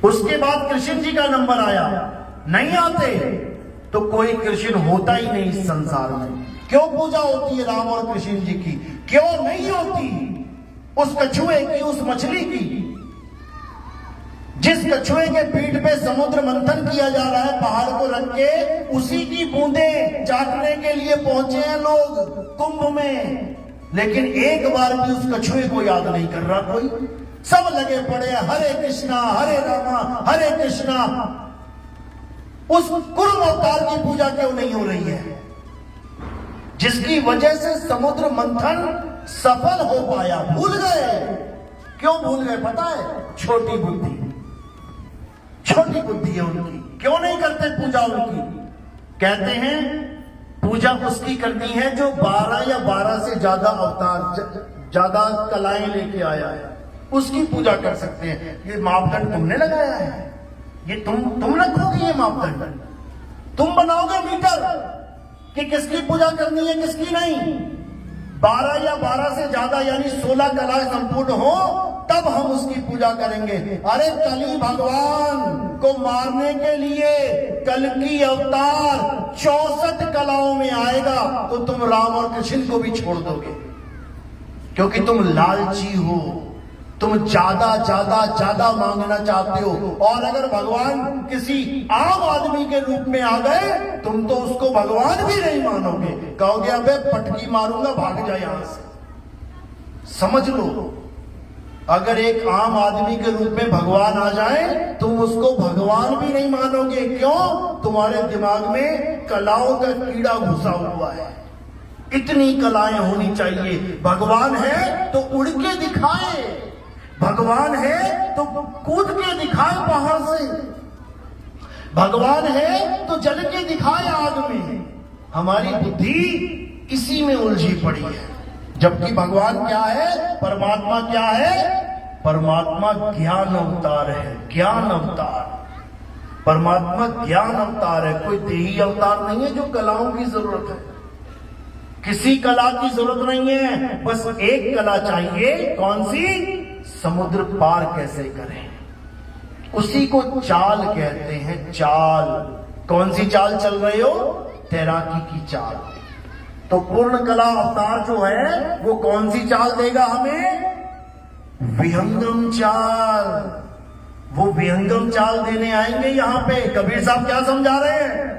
A: उसके बाद कृष्ण जी का नंबर आया, नहीं आते तो कोई कृष्ण होता ही नहीं इस संसार में। क्यों पूजा होती है राम और कृष्ण जी की? क्यों नहीं होती उस कछुए की, उस मछली की? जिस कछुए के पीठ पे समुद्र मंथन किया जा रहा है पहाड़ को रख के, उसी की बूंदें चाटने के लिए पहुंचे हैं लोग कुंभ में। लेकिन एक बार भी उस कछुए को याद नहीं कर रहा कोई। सब लगे पड़े हैं हरे कृष्णा हरे रामा हरे कृष्णा। उस कुरुम अवतार की पूजा क्यों नहीं हो रही है, जिसकी वजह से समुद्र मंथन सफल हो पाया? भूल गए। क्यों भूल गए पता है? छोटी बुद्धि, छोटी बुद्धि है उनकी। क्यों नहीं करते पूजा उनकी? कहते हैं पूजा उसकी करनी है जो 12 या 12 से ज्यादा अवतार, ज्यादा कलाएं लेके आया है, उसकी पूजा कर सकते हैं। ये मापदंड तुमने लगाया है, ये तुम रखोगे ये मापदंड, तुम बनाओगे मीटर कि किसकी पूजा करनी है किसकी नहीं। 12 या 12 से ज्यादा यानी 16 कलाएं संपूर्ण हो तब हम उसकी पूजा करेंगे। अरे कली भगवान को मारने के लिए कल की अवतार 64 कलाओं में आएगा तो तुम राम और कृष्ण को भी छोड़ दोगे, क्योंकि तुम लालची हो, तुम ज्यादा ज्यादा ज्यादा मांगना चाहते हो। और अगर भगवान किसी आम आदमी के रूप में आ गए तुम तो उसको भगवान भी नहीं मानोगे, कहोगे अबे पटकी मारूंगा भाग जाए यहां से। समझ लो, अगर एक आम आदमी के रूप में भगवान आ जाए तुम उसको भगवान भी नहीं मानोगे। क्यों? तुम्हारे दिमाग में कलाओं का कीड़ा घुसा हुआ है। इतनी कलाएं होनी चाहिए। भगवान है तो उड़ के दिखाए, भगवान है तो कूद के दिखाए पहाड़ से, भगवान है तो जल के दिखाए आग में। हमारी बुद्धि इसी में उलझी पड़ी है। जबकि भगवान क्या है, परमात्मा क्या है? परमात्मा ज्ञान अवतार है, ज्ञान अवतार। परमात्मा ज्ञान अवतार है, कोई देही अवतार नहीं है जो कलाओं की जरूरत है। किसी कला की जरूरत नहीं है, बस एक कला चाहिए। कौन सी? समुद्र पार कैसे करें, उसी को चाल कहते हैं। चाल, कौन सी चाल चल रहे हो? तैराकी की चाल। तो पूर्ण कला अवतार जो है वो कौन सी चाल देगा हमें? विहंगम चाल। वो विहंगम चाल देने आएंगे यहां पे। कबीर साहब क्या समझा रहे हैं?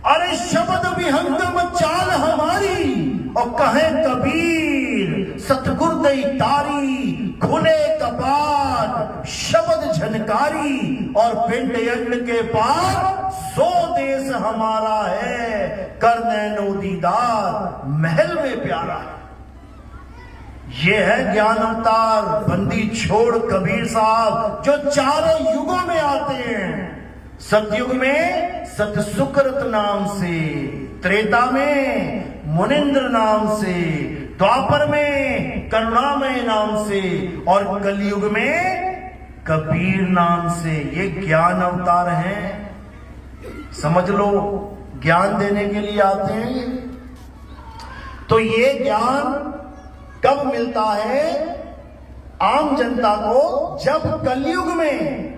A: अरे शब्द विहंगम चाल हमारी, और कहे कबीर सतगुर दई तारी, खुले कपाट शब्द झनकारी, और पिंड यज्ञ के पार सो देश हमारा है, कर नैनो दीदार महल में प्यारा है। ये है ज्ञान अवतार। बंदी छोड़ कबीर साहब जो चारों युगों में आते हैं। सतयुग में सतसुकृत नाम से, त्रेता में मुनिंद्र नाम से, द्वापर में करुणामय नाम से, और कलयुग में कबीर नाम से। ये ज्ञान अवतार हैं, समझ लो। ज्ञान देने के लिए आते हैं। तो ये ज्ञान कब मिलता है आम जनता को? जब कलयुग में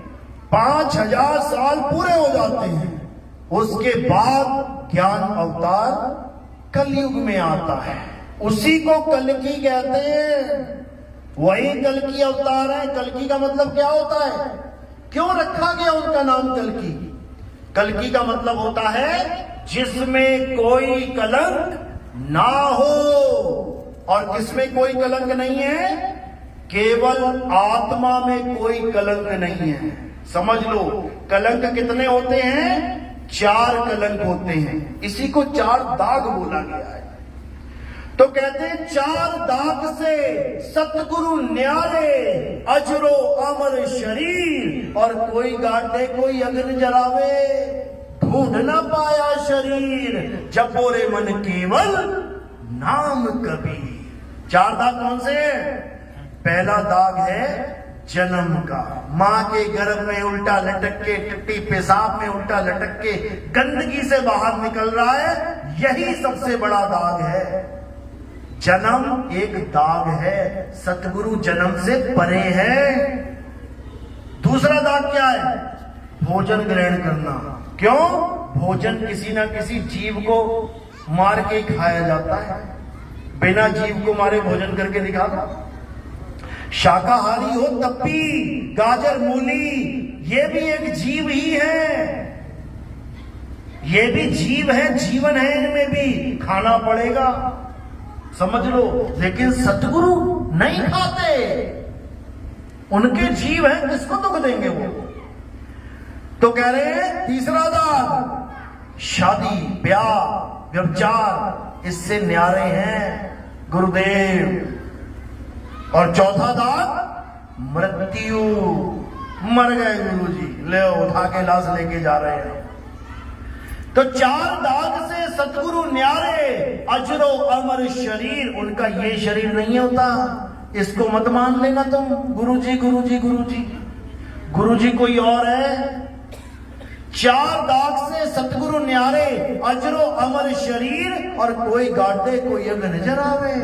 A: 5000 साल पूरे हो जाते हैं, उसके बाद ज्ञान अवतार कलयुग में आता है। उसी को कल्कि कहते हैं। वही कल्कि अवतार है। कल्कि का मतलब क्या होता है? क्यों रखा गया उनका नाम कल्कि? कल्कि का मतलब होता है जिसमें कोई कलंक ना हो। और किसमें कोई कलंक नहीं है? केवल आत्मा में कोई कलंक नहीं है। समझ लो, कलंक कितने होते हैं? 4 कलंक होते हैं। इसी को 4 दाग बोला गया है। तो कहते हैं 4 दाग से सतगुरु न्यारे, अजरो अमर शरीर, और कोई गाटे कोई अग्नि जलावे, ढूंढ ना पाया शरीर, जपोरे मन केवल नाम कबीर। 4 दाग कौन से? पहला दाग है जन्म का। मां के गर्भ में उल्टा लटक के, टट्टी पेशाब में उल्टा लटक के गंदगी से बाहर निकल रहा है, यही सबसे बड़ा दाग है। जन्म एक दाग है, सतगुरु जन्म से परे है। दूसरा दाग क्या है? भोजन ग्रहण करना। क्यों? भोजन किसी ना किसी जीव को मार के खाया जाता है। बिना जीव को मारे भोजन करके दिखा दो। शाकाहारी हो तप्पी, गाजर, मूली, ये भी एक जीव ही है। ये भी जीव है, जीवन है इनमें भी, खाना पड़ेगा, समझ लो। लेकिन सतगुरु नहीं खाते, उनके जीव है, किसको दुख देंगे वो? तो कह रहे हैं तीसरा दाग शादी, ब्याह, व्यभिचार, इससे न्यारे हैं गुरुदेव। और चौथा दाग मृत्यु, मर गए गुरुजी, ले उठा के लाश लेके जा रहे हैं। तो 4 दाग से सतगुरु न्यारे, अजरो अमर शरीर। उनका ये शरीर नहीं होता, इसको मत मान लेना तुम गुरुजी गुरुजी गुरुजी। गुरुजी कोई और है। 4 दाग से सतगुरु न्यारे, अजरो अमर शरीर, और कोई गाटे कोई अग नजर आवे,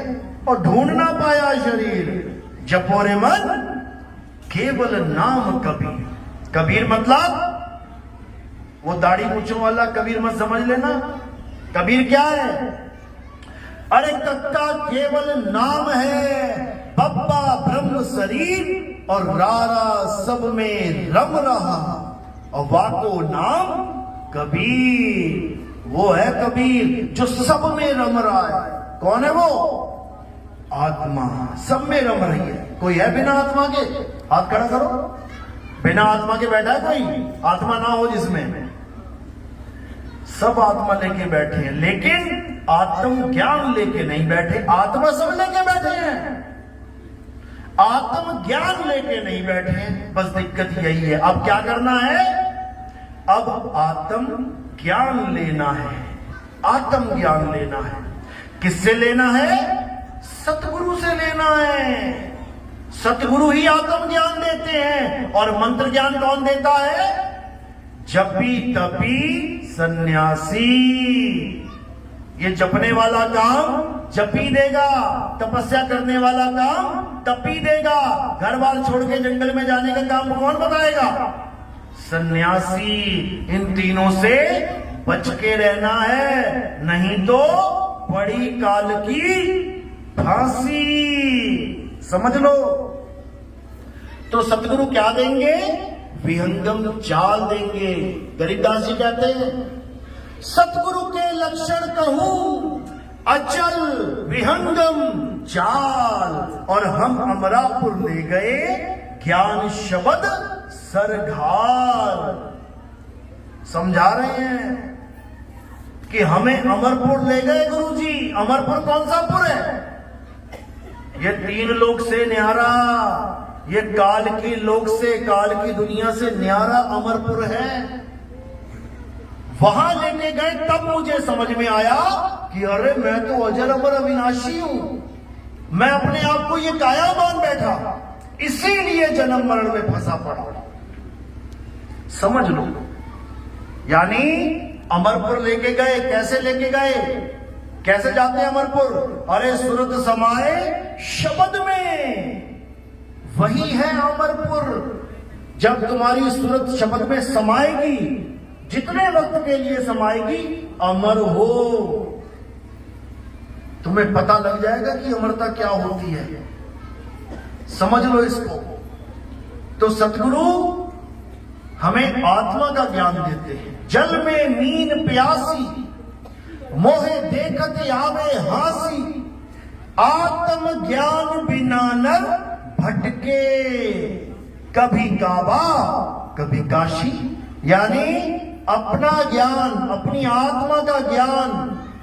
A: और ढूंढ ना पाया शरीर, जपोरे मन केवल नाम कबीर। कबीर मतलब वो दाढ़ी मूंछों वाला कबीर मत समझ लेना। कबीर क्या है? अरे कक्का केवल नाम है, बब्बा ब्रह्म शरीर, और रारा सब में रम रहा, और वाको नाम कबीर। वो है कबीर जो सब में रम रहा है। कौन है वो? आत्मा सब में रम रही है। कोई है बिना आत्मा के? हाथ खड़ा करो। बिना आत्मा के बैठा है कोई? आत्मा ना हो जिसमें? सब आत्मा लेके बैठे हैं, लेकिन आत्म ज्ञान लेके नहीं बैठे। आत्मा सब लेके बैठे हैं, आत्म ज्ञान लेके नहीं बैठे हैं। बस दिक्कत यही है। अब क्या करना है? अब आत्म ज्ञान लेना है। आत्म ज्ञान लेना है। किससे लेना है? सतगुरु से लेना है। सतगुरु ही आत्म ज्ञान देते हैं। और मंत्र ज्ञान कौन देता है? जपी तपी सन्यासी। ये जपने वाला काम जपी देगा, तपस्या करने वाला काम तपी देगा। घर बार छोड़ के जंगल में जाने का काम कौन बताएगा? सन्यासी। इन तीनों से बच के रहना है, नहीं तो बड़ी काल की फांसी। समझ लो। तो सतगुरु क्या देंगे? विहंगम चाल देंगे। गरीबदास जी कहते हैं सतगुरु के लक्षण कहूं अचल विहंगम चाल। और हम अमरापुर ले गए ज्ञान शब्द सरघार। समझा रहे हैं कि हमें अमरपुर ले गए गुरुजी। अमरपुर कौन सा पुर है? ये तीन लोक से न्यारा, ये काल की लोक से, काल की दुनिया से न्यारा अमरपुर है। वहां लेके गए तब मुझे समझ में आया कि अरे मैं तो अजर अमर अविनाशी हूं। मैं अपने आप को ये काया मान बैठा, इसीलिए जन्म मरण में फंसा पड़ा। समझ लो। यानी अमरपुर लेके गए। कैसे लेके गए? कैसे जाते हैं अमरपुर? अरे सुरत समाए शब्द में, वही है अमरपुर। जब तुम्हारी सूरत शब्द में समाएगी, जितने वक्त के लिए समाएगी, अमर हो। तुम्हें पता लग जाएगा कि अमरता क्या होती है। समझ लो इसको। तो सतगुरु हमें आत्मा का ज्ञान देते हैं। जल में मीन प्यासी, मोहे देखत आवे हासी। आत्म ज्ञान बिना नर भटके, कभी काबा कभी काशी। यानी अपना ज्ञान, अपनी आत्मा का ज्ञान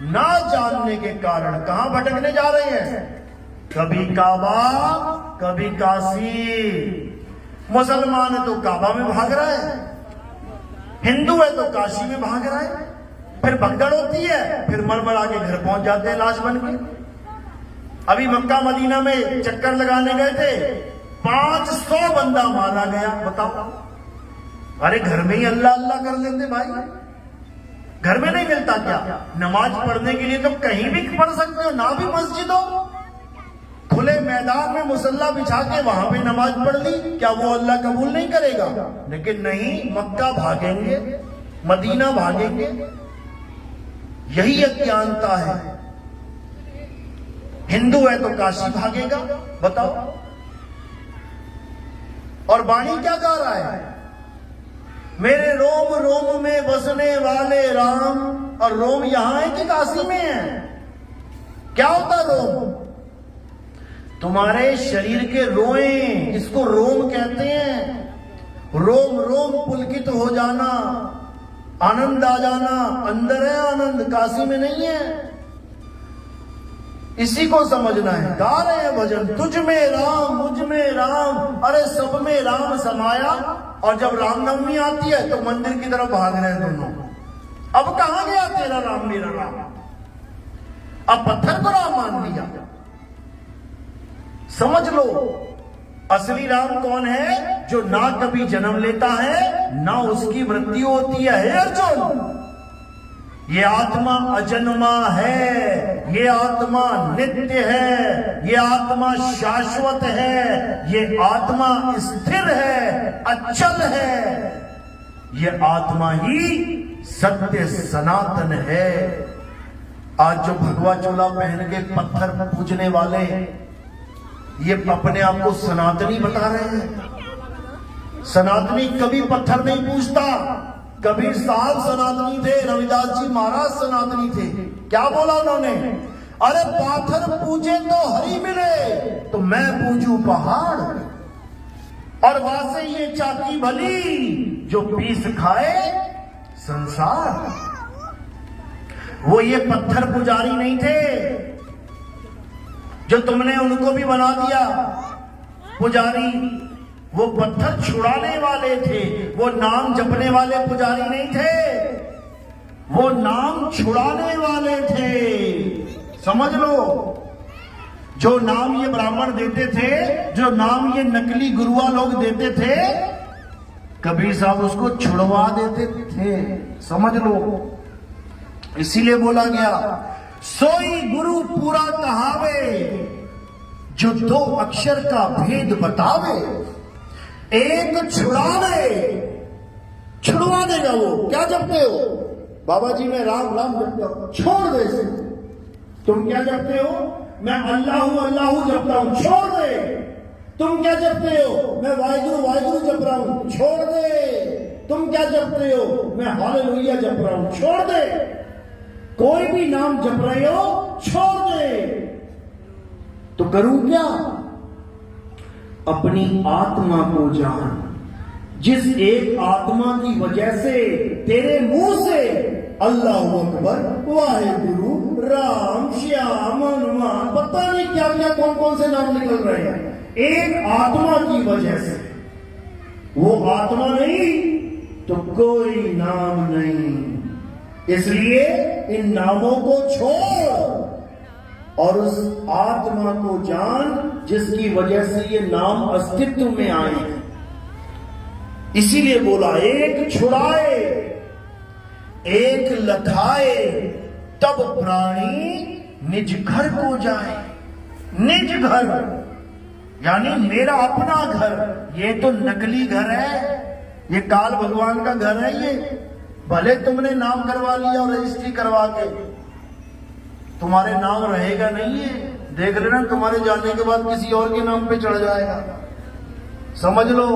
A: ना जानने के कारण कहां भटकने जा रहे हैं? कभी काबा कभी काशी। मुसलमान है तो काबा में भाग रहा है, हिंदू है तो काशी में भाग रहा है। फिर भगदड़ होती है, फिर मरमरा के घर पहुंच जाते हैं लाश बन के। अभी मक्का मदीना में चक्कर लगाने गए थे, 500 बंदा मारा गया। बताओ। अरे घर में ही अल्लाह अल्लाह कर लेते भाई। घर में नहीं मिलता क्या? नमाज पढ़ने के लिए तो कहीं भी पढ़ सकते हो, ना भी मस्जिद हो। खुले मैदान में मुसल्ला बिछा के वहां पे नमाज पढ़ ली, क्या वो अल्लाह कबूल नहीं करेगा? लेकिन नहीं, मक्का भागेंगे, मदीना भागेंगे। यही अज्ञानता है। हिंदू है तो काशी भागेगा। बताओ। और वाणी क्या गा रहा है? मेरे रोम रोम में बसने वाले राम। और रोम यहां है कि काशी में है? क्या होता रोम? तुम्हारे शरीर के रोए, इसको रोम कहते हैं। रोम रोम पुलकित हो जाना, आनंद आ जाना। अंदर है आनंद, काशी में नहीं है। इसी को समझना है। गा रहे हैं भजन, तुझ में राम मुझ में राम, अरे सब में राम समाया। और जब रामनवमी आती है तो मंदिर की तरफ भाग रहे हैं दोनों। अब कहां गया तेरा राम मेरा राम? अब पत्थर को राम मान लिया। समझ लो, असली राम कौन है? जो ना कभी जन्म लेता है, ना उसकी मृत्यु होती है। हे अर्जुन, ये आत्मा अजन्मा है, ये आत्मा नित्य है, ये आत्मा शाश्वत है, ये आत्मा स्थिर है, अचल है। ये आत्मा ही सत्य सनातन है। आज जो भगवा चोला पहन के पत्थर पूजने वाले, ये अपने आप को सनातनी बता रहे हैं। सनातनी कभी पत्थर नहीं पूजता। कबीर साहब सनातनी थे, रविदास जी महाराज सनातनी थे। क्या बोला उन्होंने? अरे पाथर पूजे तो हरि मिले, तो मैं पूजू पहाड़। और वहां से ये चाकी भली जो पीस खाए संसार। वो ये पत्थर पुजारी नहीं थे जो तुमने उनको भी बना दिया पुजारी। वो पत्थर छुड़ाने वाले थे, वो नाम जपने वाले पुजारी नहीं थे, वो नाम छुड़ाने वाले थे। समझ लो। जो नाम ये ब्राह्मण देते थे, जो नाम ये नकली गुरुआ लोग देते थे, कबीर साहब उसको छुड़वा देते थे, समझ लो। इसीलिए बोला गया, सोई गुरु पूरा कहावे, जो दो अक्षर का भेद बतावे, एक छुड़ावे, छुड़वा देगा वो। क्या जपते हो? बाबा जी मैं राम राम जपता हूं, छोड़ दे इसे। तुम क्या जपते हो? मैं अल्लाहू अल्लाहू जपता हूं, छोड़ दे। तुम क्या जपते हो? मैं वाहिगुरु वाहिगुरु जप रहा हूं, छोड़ दे। तुम क्या जपते हो? मैं हालेलुया जप रहा हूं, छोड़ दे। कोई भी नाम जप रहे हो, छोड़ दे। तो करूं क्या? अपनी आत्मा को जान, जिस एक आत्मा की वजह से तेरे मुंह से अल्लाहू अकबर, वाहिगुरु, राम, श्याम, हनुमान, पता नहीं क्या क्या कौन कौन से नाम निकल रहे हैं, एक आत्मा की वजह से। वो आत्मा नहीं तो कोई नाम नहीं। इसलिए इन नामों को छोड़ और उस आत्मा को जान जिसकी वजह से ये नाम अस्तित्व में आए। इसीलिए बोला, एक छुड़ाए एक लखाए, तब प्राणी निज घर को जाए। निज घर यानी मेरा अपना घर। ये तो नकली घर है, ये काल भगवान का घर है। ये भले तुमने नाम करवा लिया और रजिस्ट्री करवा के, तुम्हारे नाम रहेगा नहीं है। देख लेना तुम्हारे जाने के बाद किसी और के नाम पे चढ़ जाएगा। समझ लो,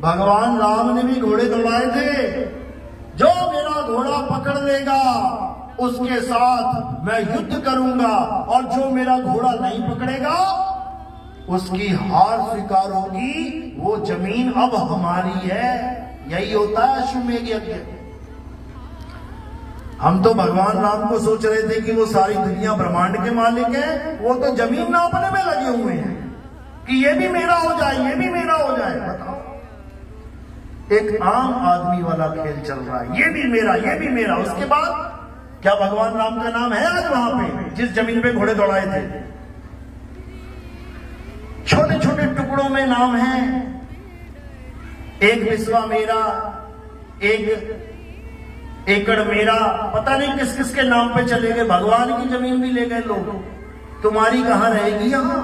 A: भगवान राम ने भी घोड़े दौड़ाए थे। जो मेरा घोड़ा पकड़ लेगा उसके साथ मैं युद्ध करूंगा, और जो मेरा घोड़ा नहीं पकड़ेगा उसकी हार स्वीकार होगी। वो जमीन अब हमारी है। यही होता है अश्वमेध यज्ञ। हम तो भगवान राम को सोच रहे थे कि वो सारी दुनिया ब्रह्मांड के मालिक है, वो तो जमीन नापने में लगे हुए हैं कि ये भी मेरा हो जाए, ये भी मेरा हो जाए। बताओ, एक आम आदमी वाला खेल चल रहा है, ये भी मेरा, ये भी मेरा। उसके बाद क्या भगवान राम का नाम है आज वहां पे जिस जमीन पे घोड़े दौड़ाए थे? छोटे छोटे टुकड़ों में नाम है। एक बिस्वा मेरा, एक एकड़ मेरा, पता नहीं किस किस के नाम पे चले गए। भगवान की जमीन भी ले गए लोग। तुम्हारी कहां रहेगी यहां?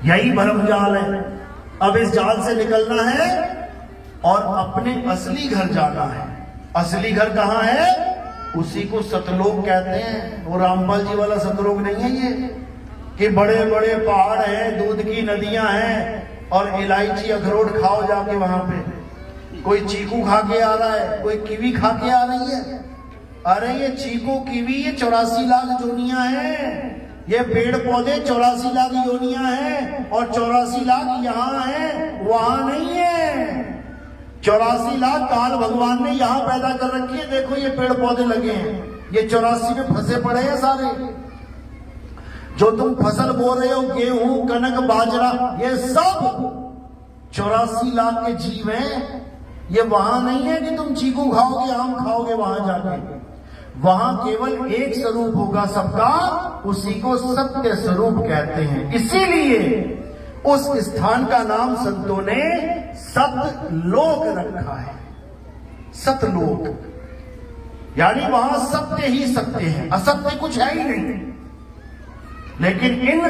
A: यही भरम जाल है। अब इस जाल से निकलना है और अपने असली घर जाना है। असली घर कहां है? उसी को सतलोक कहते हैं। वो रामपाल जी वाला सतलोक नहीं है ये कि बड़े बड़े पहाड़ हैं, दूध की नदियां हैं और इलायची अखरोट खाओ जाके वहां पे। कोई चीकू खा के आ रहा है, कोई कीवी खा के आ रही है। अरे ये चीकू कीवी ये 84 लाख जोनियां हैं। ये पेड़ पौधे 84 लाख योनियां हैं और 84 लाख यहाँ हैं, वहां नहीं है। 84 लाख काल भगवान ने यहाँ पैदा कर रखी है। देखो ये पेड़ पौधे लगे हैं, ये 84 में फंसे पड़े हैं सारे। जो तुम फसल बो रहे हो, गेहूं, कनक, बाजरा, ये सब 84 लाख के जीव हैं। ये वहां नहीं है कि तुम चीकू खाओगे, आम खाओगे वहां जाके। वहां केवल एक स्वरूप होगा सबका, उसी को सत्य स्वरूप कहते हैं। इसीलिए उस स्थान का नाम संतों ने सतलोक रखा है। सतलोक यानी वहां सत्य ही सत्य है, असत्य कुछ है ही नहीं। लेकिन इन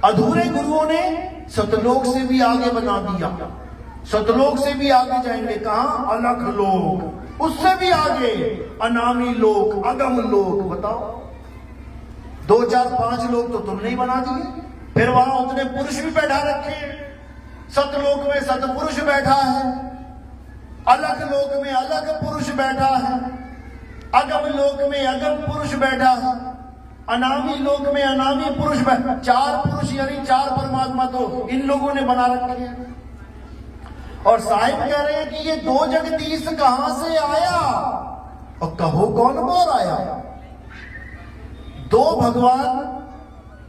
A: अधूरे गुरुओं ने सतलोक से भी आगे बना दिया। सतलोक से भी आगे जाएंगे कहां? अलख लोक। उससे भी आगे अनामी लोक, अगम लोक। बताओ, 2, 4, 5 लोग तो तुमने ही बना दिए। फिर वहां उतने पुरुष भी बैठा रखे। सतलोक में सतपुरुष बैठा है, अलग लोक में अलग पुरुष बैठा है, अगम लोक में अगम पुरुष बैठा है, अनामी लोक में अनामी पुरुष बैठा। 4 पुरुष यानी 4 परमात्मा तो इन लोगों ने बना रखे हैं। और साहिब कह रहे हैं कि ये 2 जगदीश कहां से आया? और कहो कौन बोल आया? 2 भगवान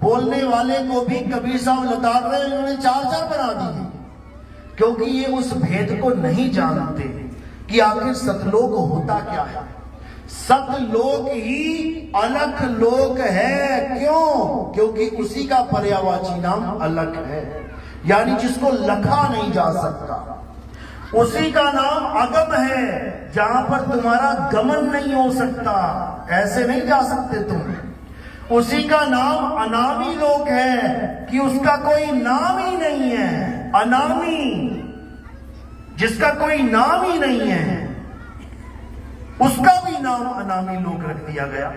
A: बोलने वाले को भी कबीर साहब लताड़ रहे, उन्होंने 4 बना दिए। क्योंकि ये उस भेद को नहीं जानते कि आखिर सतलोक होता क्या है। सतलोक ही अलख लोक है। क्यों? क्योंकि उसी का पर्यायवाची नाम अलख है, यानी जिसको लखा नहीं जा सकता। उसी का नाम अगम है, जहां पर तुम्हारा गमन नहीं हो सकता, ऐसे नहीं जा सकते तुम। उसी का नाम अनामी लोक है कि उसका कोई नाम ही नहीं है। अनामी, जिसका कोई नाम ही नहीं है, उसका भी नाम अनामी लोक रख दिया गया,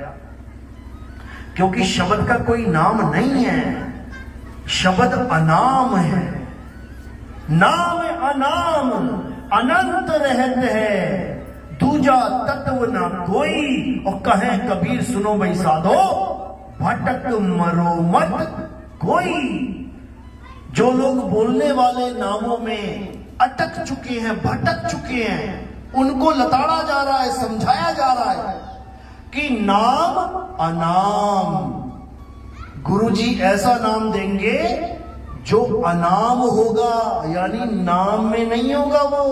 A: क्योंकि शब्द का कोई नाम नहीं है, शब्द अनाम है। नाम अनाम अनंत रहत है, दूजा तत्व ना कोई। और कहे कबीर सुनो भाई साधो, भटक मरो मत कोई। जो लोग बोलने वाले नामों में अटक चुके हैं, भटक चुके हैं, उनको लताड़ा जा रहा है, समझाया जा रहा है कि नाम अनाम, गुरुजी ऐसा नाम देंगे जो अनाम होगा, यानी नाम में नहीं होगा। वो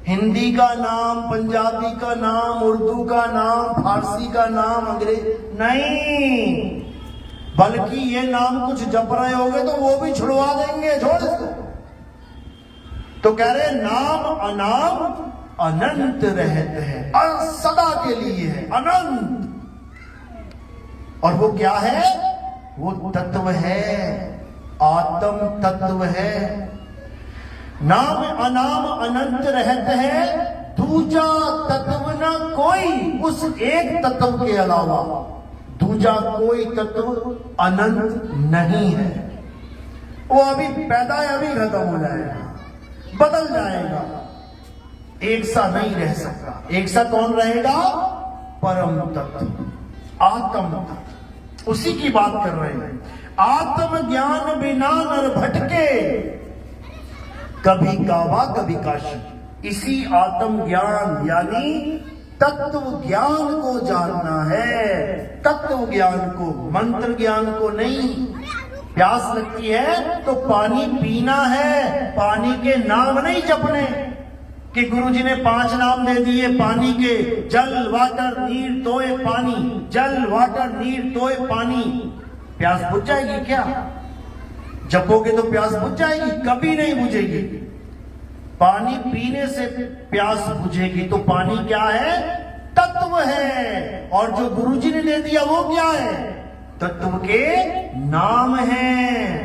A: हिंदी का नाम, पंजाबी का नाम, उर्दू का नाम, फारसी का नाम, अंग्रेज नहीं, बल्कि ये नाम कुछ जप रहे होंगे तो वो भी छुड़वा देंगे, छोड़ इसको। तो कह रहे नाम अनाम अनंत रहते हैं, और सदा के लिए है, अनंत। और वो क्या है? वो तत्व है, आत्म तत्व है। नाम अनाम अनंत रहते हैं, दूजा तत्व न कोई। उस एक तत्व के अलावा दूजा कोई तत्व अनंत नहीं है। वो अभी पैदा है, अभी खत्म हो जाएगा, बदल जाएगा, एक सा नहीं रह सकता। एक सा कौन रहेगा? परम तत्व, आत्म तत्व, उसी की बात कर रहे हैं। आत्म ज्ञान बिना नर भटके, कभी काबा कभी काशी। इसी आत्म ज्ञान यानी तत्व ज्ञान को जानना है, तत्व ज्ञान को, मंत्र ज्ञान को नहीं। प्यास लगती है तो पानी पीना है, पानी के नाम नहीं जपने कि गुरुजी ने 5 नाम दे दिए पानी के, जल वाटर नीर तोए पानी, जल वाटर नीर तोए पानी। प्यास बुझ जाएगी क्या? जपोगे तो प्यास बुझ जाएगी? कभी नहीं बुझेगी। पानी पीने से प्यास बुझेगी। तो पानी क्या है? तत्व है। और जो गुरुजी ने दे दिया वो क्या है? तत्व के नाम है।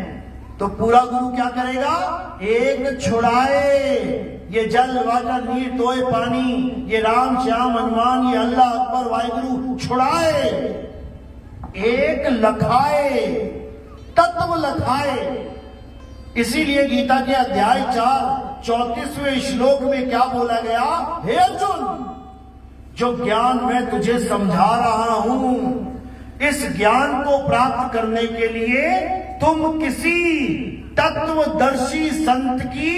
A: तो पूरा गुरु क्या करेगा? एक छुड़ाए, ये जल वाटर नीर तोए पानी, ये राम श्याम हनुमान, ये अल्लाह अकबर वाहिगुरु छुड़ाए, एक लखाए, तत्व लखाए। इसीलिए गीता के अध्याय 4 34वें श्लोक में क्या बोला गया? हे अर्जुन, जो ज्ञान मैं तुझे समझा रहा हूं, इस ज्ञान को प्राप्त करने के लिए तुम किसी तत्वदर्शी संत की